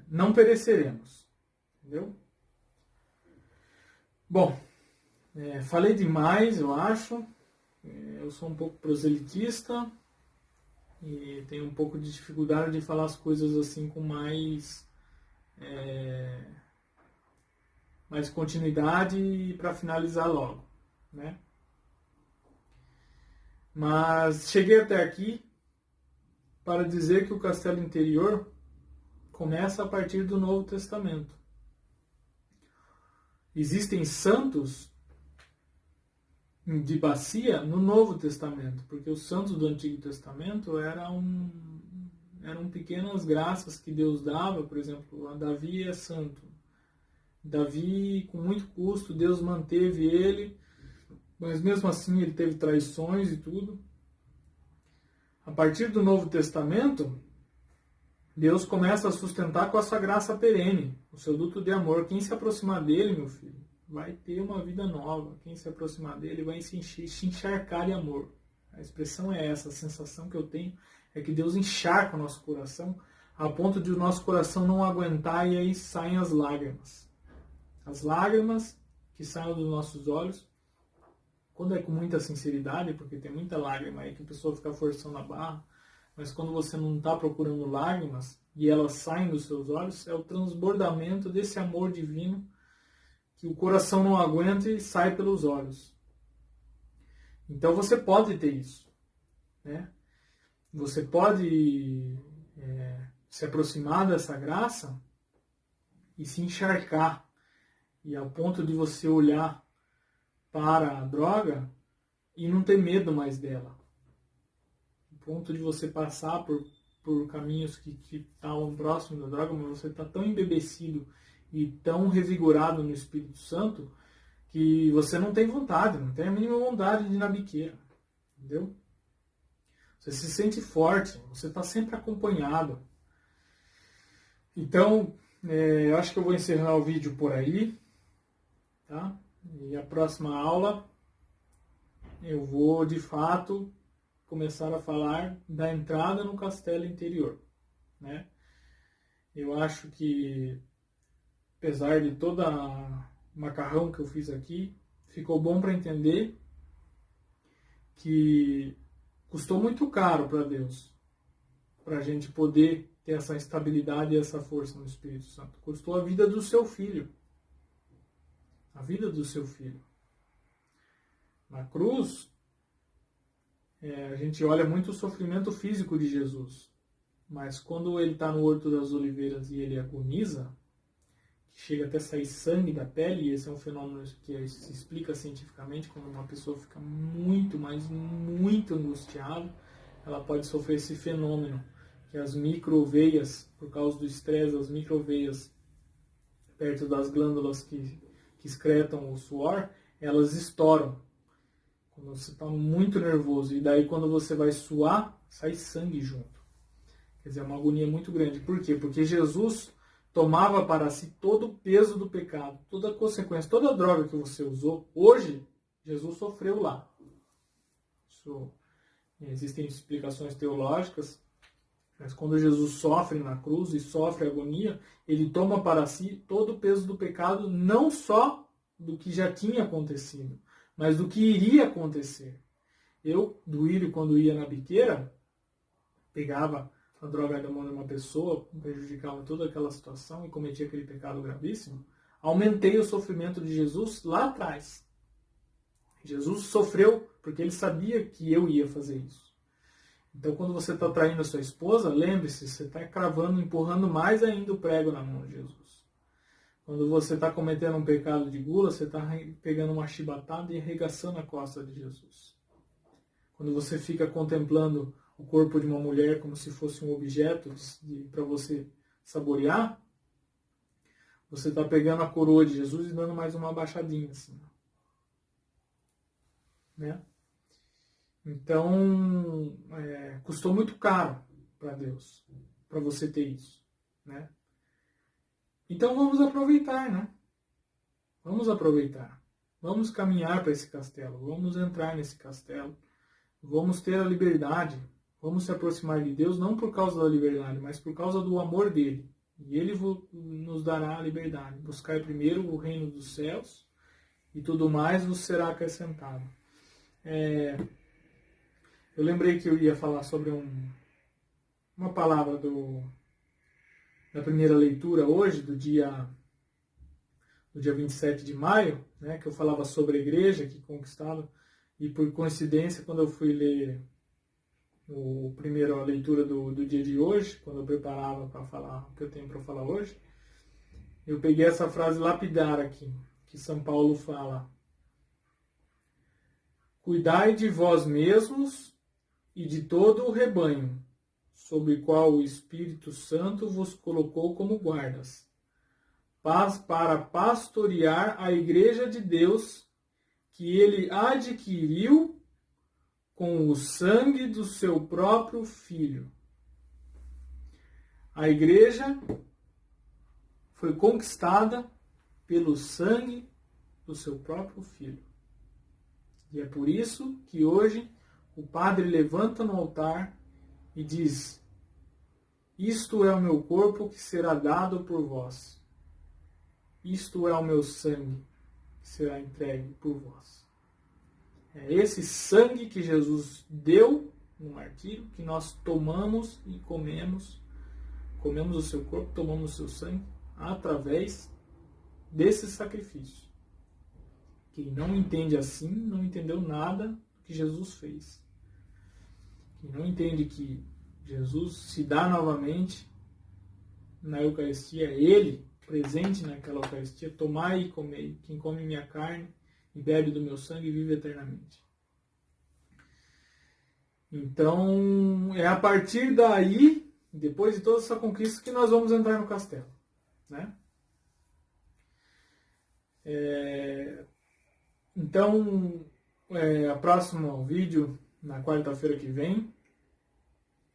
não pereceremos, entendeu? Bom, falei demais, eu acho. Eu sou um pouco proselitista e tenho um pouco de dificuldade de falar as coisas assim com mais continuidade para finalizar logo, né? Mas cheguei até aqui para dizer que o castelo interior começa a partir do Novo Testamento. Existem santos de bacia no Novo Testamento, porque os santos do Antigo Testamento eram pequenas graças que Deus dava. Por exemplo, a Davi é santo. Davi, com muito custo, Deus manteve ele, mas mesmo assim ele teve traições e tudo. A partir do Novo Testamento, Deus começa a sustentar com a sua graça perene, o seu duto de amor. Quem se aproximar dele, meu filho, vai ter uma vida nova. Quem se aproximar dele vai se encharcar de amor. A expressão é essa, a sensação que eu tenho é que Deus encharca o nosso coração a ponto de o nosso coração não aguentar e aí saem as lágrimas. As lágrimas que saem dos nossos olhos, quando é com muita sinceridade, porque tem muita lágrima aí que a pessoa fica forçando a barra, mas quando você não está procurando lágrimas e elas saem dos seus olhos, é o transbordamento desse amor divino que o coração não aguenta e sai pelos olhos. Então você pode ter isso, né? Você pode se aproximar dessa graça e se encharcar, e ao ponto de você olhar para a droga e não ter medo mais dela. Ao ponto de você passar por caminhos que estavam próximos da droga, mas você está tão embebecido e tão revigorado no Espírito Santo que você não tem vontade, não tem a mínima vontade de ir na biqueira. Entendeu? Você se sente forte, você está sempre acompanhado. Então, eu acho que eu vou encerrar o vídeo por aí. Tá? E a próxima aula eu vou, de fato, começar a falar da entrada no castelo interior, né? Eu acho que, apesar de toda a macarrão que eu fiz aqui, ficou bom para entender que custou muito caro para Deus, para a gente poder ter essa estabilidade e essa força no Espírito Santo. Custou a vida do seu filho. A vida do seu filho. Na cruz, a gente olha muito o sofrimento físico de Jesus. Mas quando ele está no Horto das Oliveiras e ele agoniza, que chega até sair sangue da pele, e esse é um fenômeno que se explica cientificamente, quando uma pessoa fica muito, mas muito angustiada, ela pode sofrer esse fenômeno, que as microveias, por causa do estresse, as microveias perto das glândulas que excretam o suor, elas estouram quando você está muito nervoso, e daí quando você vai suar, sai sangue junto. Quer dizer, é uma agonia muito grande. Por quê? Porque Jesus tomava para si todo o peso do pecado, toda a consequência, toda a droga que você usou. Hoje, Jesus sofreu lá. Existem explicações teológicas Mas quando Jesus sofre na cruz e sofre agonia, ele toma para si todo o peso do pecado, não só do que já tinha acontecido, mas do que iria acontecer. Eu, doído, quando ia na biqueira, pegava a droga da mão de uma pessoa, prejudicava toda aquela situação e cometia aquele pecado gravíssimo, aumentei o sofrimento de Jesus lá atrás. Jesus sofreu porque ele sabia que eu ia fazer isso. Então, quando você está traindo a sua esposa, lembre-se, você está cravando, empurrando mais ainda o prego na mão de Jesus. Quando você está cometendo um pecado de gula, você está pegando uma chibatada e arregaçando a costa de Jesus. Quando você fica contemplando o corpo de uma mulher como se fosse um objeto para você saborear, você está pegando a coroa de Jesus e dando mais uma abaixadinha assim, né? Então, custou muito caro para Deus, para você ter isso, né? Então vamos aproveitar, né? Vamos aproveitar. Vamos caminhar para esse castelo, vamos entrar nesse castelo, vamos ter a liberdade, vamos se aproximar de Deus, não por causa da liberdade, mas por causa do amor dele. E ele nos dará a liberdade. Buscar primeiro o reino dos céus e tudo mais vos será acrescentado. Eu lembrei que eu ia falar sobre uma palavra da primeira leitura hoje, do dia 27 de maio, né, que eu falava sobre a igreja que conquistava, e por coincidência, quando eu fui ler a primeira leitura do dia de hoje, quando eu preparava para falar o que eu tenho para falar hoje, eu peguei essa frase lapidar aqui, que São Paulo fala: cuidai de vós mesmos e de todo o rebanho, sobre o qual o Espírito Santo vos colocou como guardas, para pastorear a igreja de Deus, que ele adquiriu com o sangue do seu próprio Filho. A igreja foi conquistada pelo sangue do seu próprio Filho. E é por isso que hoje o padre levanta no altar e diz: isto é o meu corpo que será dado por vós. Isto é o meu sangue que será entregue por vós. É esse sangue que Jesus deu no martírio, que nós tomamos e comemos. Comemos o seu corpo, tomamos o seu sangue, através desse sacrifício. Quem não entende assim, não entendeu nada do que Jesus fez. Quem não entende que Jesus se dá novamente na Eucaristia, ele presente naquela Eucaristia: tomai e comei, quem come minha carne e bebe do meu sangue vive eternamente. Então, é a partir daí, depois de toda essa conquista, que nós vamos entrar no castelo, né? Então, o próximo vídeo, na quarta-feira que vem,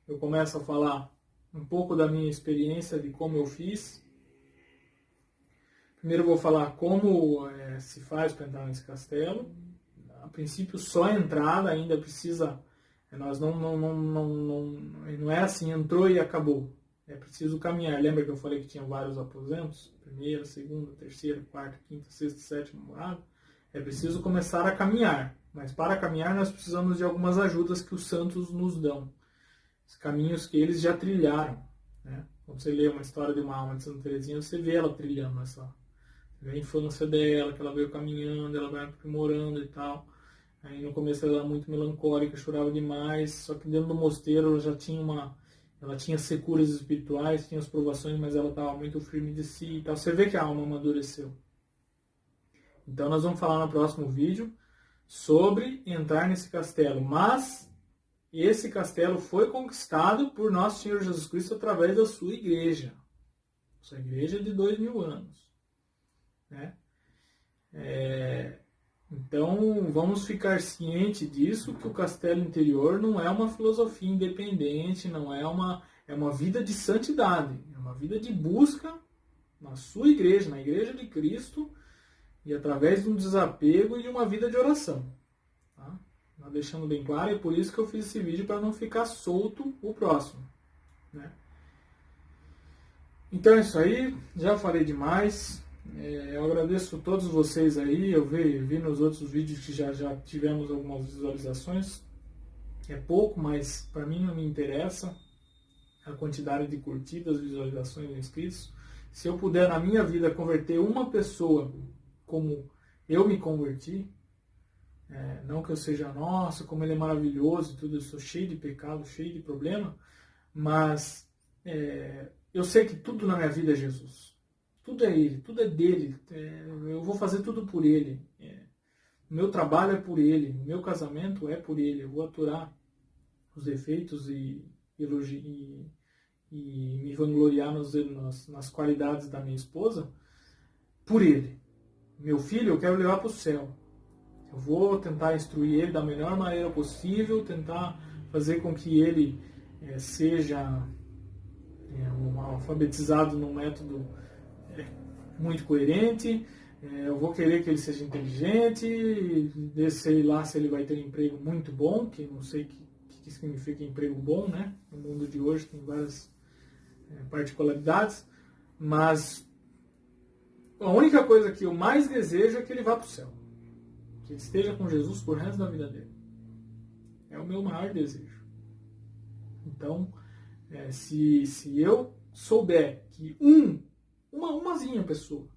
eu começo a falar um pouco da minha experiência, de como eu fiz. Primeiro eu vou falar como se faz para entrar nesse castelo. A princípio, só a entrada, ainda precisa... Nós não é assim, entrou e acabou. É preciso caminhar. Lembra que eu falei que tinha vários aposentos? Primeira, segunda, terceira, quarta, quinta, sexta, sétima morada. É preciso começar a caminhar. Mas para caminhar nós precisamos de algumas ajudas que os santos nos dão. Os caminhos que eles já trilharam, né? Quando você lê uma história de uma alma de Santa Teresinha, você vê ela trilhando essa... Você vê a infância dela, que ela veio caminhando, ela vai aprimorando e tal. Aí no começo ela era muito melancólica, chorava demais, só que dentro do mosteiro ela já tinha ela tinha securas espirituais, tinha as provações, mas ela estava muito firme de si e tal. Você vê que a alma amadureceu. Então nós vamos falar no próximo vídeo sobre entrar nesse castelo. Mas esse castelo foi conquistado por Nosso Senhor Jesus Cristo através da sua igreja. Sua igreja de 2000 anos. Né? Então, vamos ficar ciente disso, que o castelo interior não é uma filosofia independente, não é uma vida de santidade, é uma vida de busca na sua igreja, na igreja de Cristo, e através de um desapego e de uma vida de oração. Tá? Deixando bem claro, é por isso que eu fiz esse vídeo, para não ficar solto o próximo. né? Então é isso aí, já falei demais. Eu agradeço a todos vocês aí. Eu vi nos outros vídeos que já tivemos algumas visualizações. É pouco, mas para mim não me interessa a quantidade de curtidas, visualizações, inscritos. Se eu puder na minha vida converter uma pessoa como eu me converti, não que eu seja, nossa, como ele é maravilhoso e tudo, eu sou cheio de pecado, cheio de problema, mas eu sei que tudo na minha vida é Jesus. Tudo é Ele, tudo é dele. Eu vou fazer tudo por Ele. Meu trabalho é por Ele, meu casamento é por Ele. Eu vou aturar os defeitos e me vangloriar nas qualidades da minha esposa por Ele. Meu filho eu quero levar para o céu. Eu vou tentar instruir ele da melhor maneira possível, tentar fazer com que ele seja alfabetizado num método muito coerente. Eu vou querer que ele seja inteligente, sei lá se ele vai ter um emprego muito bom, que não sei o que significa emprego bom, né? No mundo de hoje tem várias particularidades, mas a única coisa que eu mais desejo é que ele vá para o céu. Que ele esteja com Jesus por resto da vida dele. É o meu maior desejo. Então, se eu souber que umazinha pessoa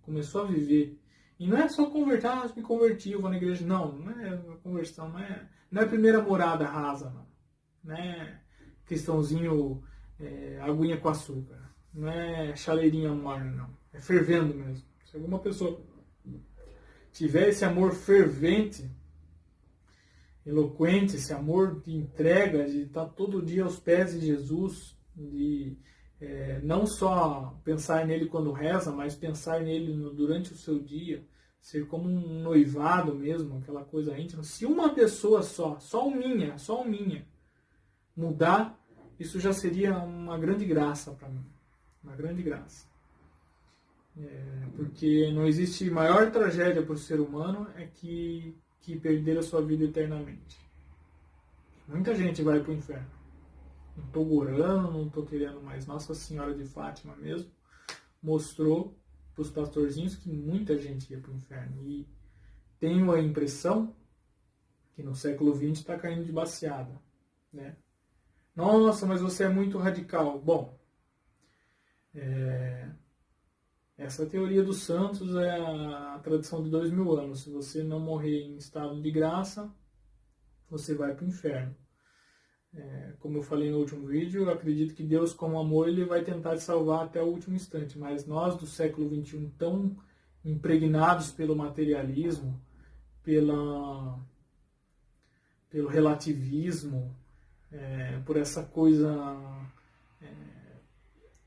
começou a viver, e não é só converter, me converti, eu vou na igreja, não é conversão, não é a primeira morada rasa, não é cristãozinho, aguinha com açúcar, não é chaleirinha morna, não, é fervendo mesmo. Se alguma pessoa tiver esse amor fervente, eloquente, esse amor de entrega, de estar todo dia aos pés de Jesus, de não só pensar nele quando reza, mas pensar nele durante o seu dia, ser como um noivado mesmo, aquela coisa íntima. Se uma pessoa só um minha, mudar, isso já seria uma grande graça para mim, uma grande graça. Porque não existe maior tragédia para o ser humano que perder a sua vida eternamente. Muita gente vai para o inferno. Não estou gorando, não estou querendo mais. Nossa Senhora de Fátima mesmo mostrou para os pastorzinhos que muita gente ia para o inferno. E tenho a impressão que no século XX está caindo de baseada, né? Nossa, mas você é muito radical. Bom, essa teoria dos santos é a tradição de 2000 anos. Se você não morrer em estado de graça, você vai para o inferno. Como eu falei no último vídeo, eu acredito que Deus, como amor, ele vai tentar te salvar até o último instante. Mas nós do século XXI, tão impregnados pelo materialismo, pelo relativismo, por essa coisa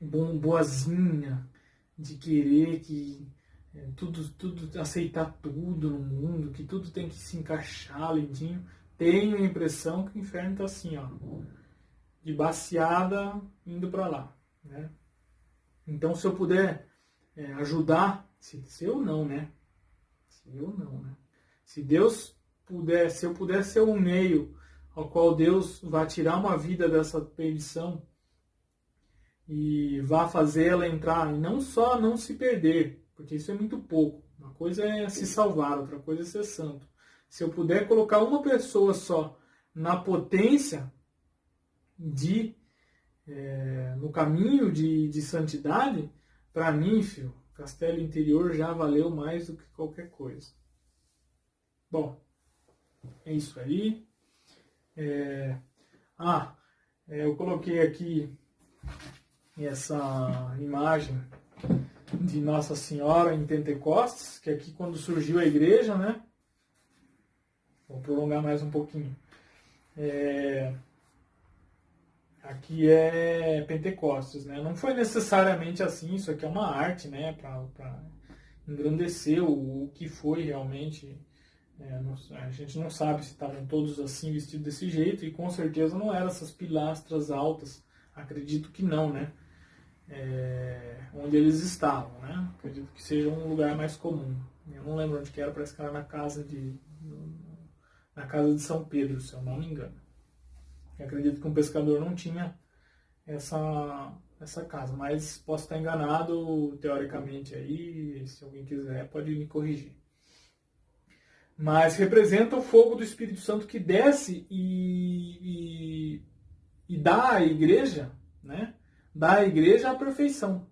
boazinha, de querer que tudo aceitar tudo no mundo, que tudo tem que se encaixar lentinho. Tenho a impressão que o inferno está assim, ó, de baseada indo para lá, né? Então, se eu puder ajudar, se eu não, né? Se Deus puder, se eu puder ser um meio ao qual Deus vai tirar uma vida dessa perdição e vá fazer ela entrar, e não só não se perder, porque isso é muito pouco. Uma coisa é se salvar, outra coisa é ser santo. Se eu puder colocar uma pessoa só na potência no caminho de santidade, para mim, filho, Castelo Interior já valeu mais do que qualquer coisa. Bom, é isso aí. Eu coloquei aqui essa imagem de Nossa Senhora em Pentecostes, que aqui quando surgiu a igreja, né? Vou prolongar mais um pouquinho. Aqui é Pentecostes, né? Não foi necessariamente assim, isso aqui é uma arte, né? Para engrandecer o que foi realmente. A gente não sabe se estavam todos assim vestidos desse jeito, e com certeza não eram essas pilastras altas. Acredito que não, né? Onde eles estavam, né? Acredito que seja um lugar mais comum. Eu não lembro onde que era, parece que era na casa de São Pedro, se eu não me engano. Eu acredito que um pescador não tinha essa casa, mas posso estar enganado teoricamente aí, se alguém quiser pode me corrigir. Mas representa o fogo do Espírito Santo que desce e dá à igreja, né? Dá à igreja a perfeição,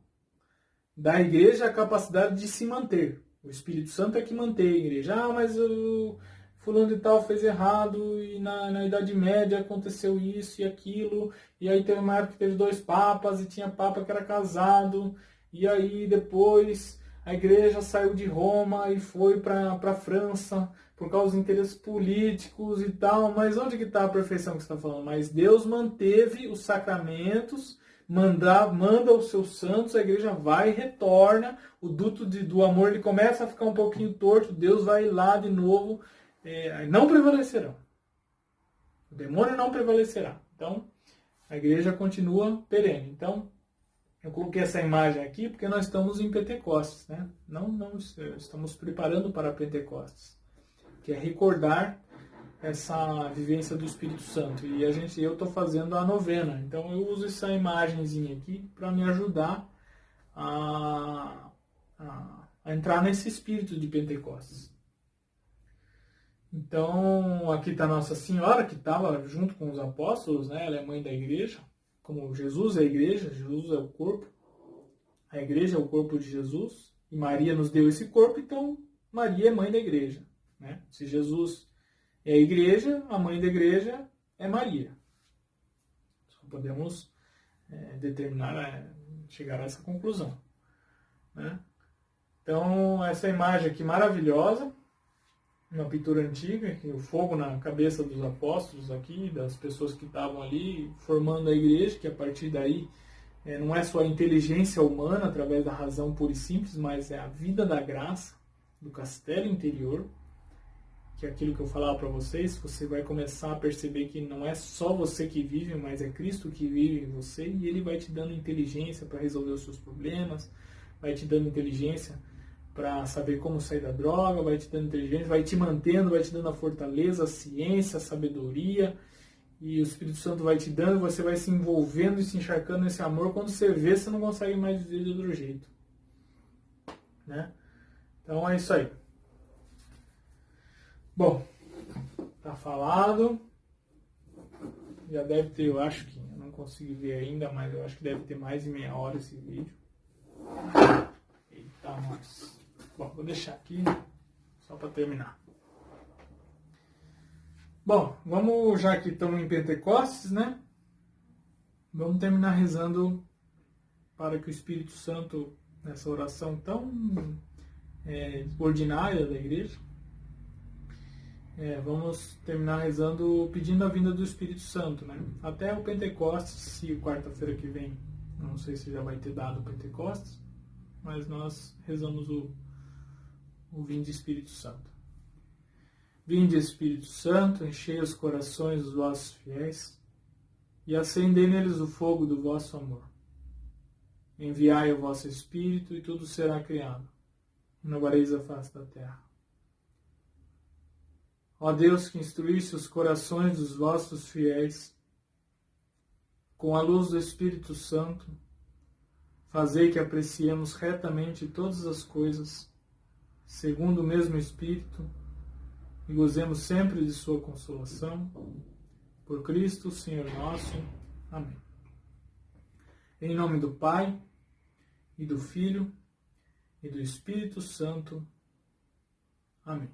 dá à igreja a capacidade de se manter. O Espírito Santo é que mantém a igreja. Ah, mas o fulano de tal fez errado e na Idade Média aconteceu isso e aquilo, e aí teve uma época que teve 2 papas e tinha papa que era casado, e aí depois a igreja saiu de Roma e foi para a França por causa dos interesses políticos e tal, mas onde que está a perfeição que você está falando? Mas Deus manteve os sacramentos, manda os seus santos, a igreja vai e retorna, o duto do amor ele começa a ficar um pouquinho torto, Deus vai lá de novo, não prevalecerão. O demônio não prevalecerá. Então, a igreja continua perene. Então, eu coloquei essa imagem aqui porque nós estamos em Pentecostes, né? Não estamos preparando para Pentecostes, que é recordar essa vivência do Espírito Santo. E eu estou fazendo a novena. Então, eu uso essa imagenzinha aqui para me ajudar a entrar nesse espírito de Pentecostes. Então, aqui está Nossa Senhora, que estava junto com os apóstolos, né? Ela é mãe da igreja, como Jesus é a igreja, Jesus é o corpo, a igreja é o corpo de Jesus, e Maria nos deu esse corpo, então Maria é mãe da igreja, né? Se Jesus é a igreja, a mãe da igreja é Maria. Só podemos chegar a essa conclusão, né? Então, essa imagem aqui maravilhosa, uma pintura antiga, o fogo na cabeça dos apóstolos aqui, das pessoas que estavam ali formando a igreja, que a partir daí não é só a inteligência humana através da razão pura e simples, mas é a vida da graça, do castelo interior, que é aquilo que eu falava para vocês, você vai começar a perceber que não é só você que vive, mas é Cristo que vive em você, e Ele vai te dando inteligência para resolver os seus problemas, vai te dando inteligência para saber como sair da droga, vai te dando inteligência, vai te mantendo, vai te dando a fortaleza, a ciência, a sabedoria, e o Espírito Santo vai te dando, você vai se envolvendo e se encharcando nesse amor, quando você vê, você não consegue mais viver de outro jeito, né? Então é isso aí. Bom, tá falado, já deve ter, eu acho que, eu não consigo ver ainda, mas eu acho que deve ter mais de meia hora esse vídeo. Eita, nós. Bom, vou deixar aqui só para terminar. Bom, vamos, já que estamos em Pentecostes, né? Vamos terminar rezando para que o Espírito Santo, nessa oração tão ordinária da igreja, vamos terminar rezando pedindo a vinda do Espírito Santo, né? Até o Pentecostes, se quarta-feira que vem, não sei se já vai ter dado o Pentecostes, mas nós rezamos o Vinde Espírito Santo. Vinde Espírito Santo, enchei os corações dos vossos fiéis e acendei neles o fogo do vosso amor. Enviai o vosso Espírito e tudo será criado. Renovareis a face da terra. Ó Deus, que instruísse os corações dos vossos fiéis com a luz do Espírito Santo, fazei que apreciemos retamente todas as coisas, segundo o mesmo Espírito, e gozemos sempre de sua consolação. Por Cristo, Senhor nosso. Amém. Em nome do Pai, e do Filho, e do Espírito Santo. Amém.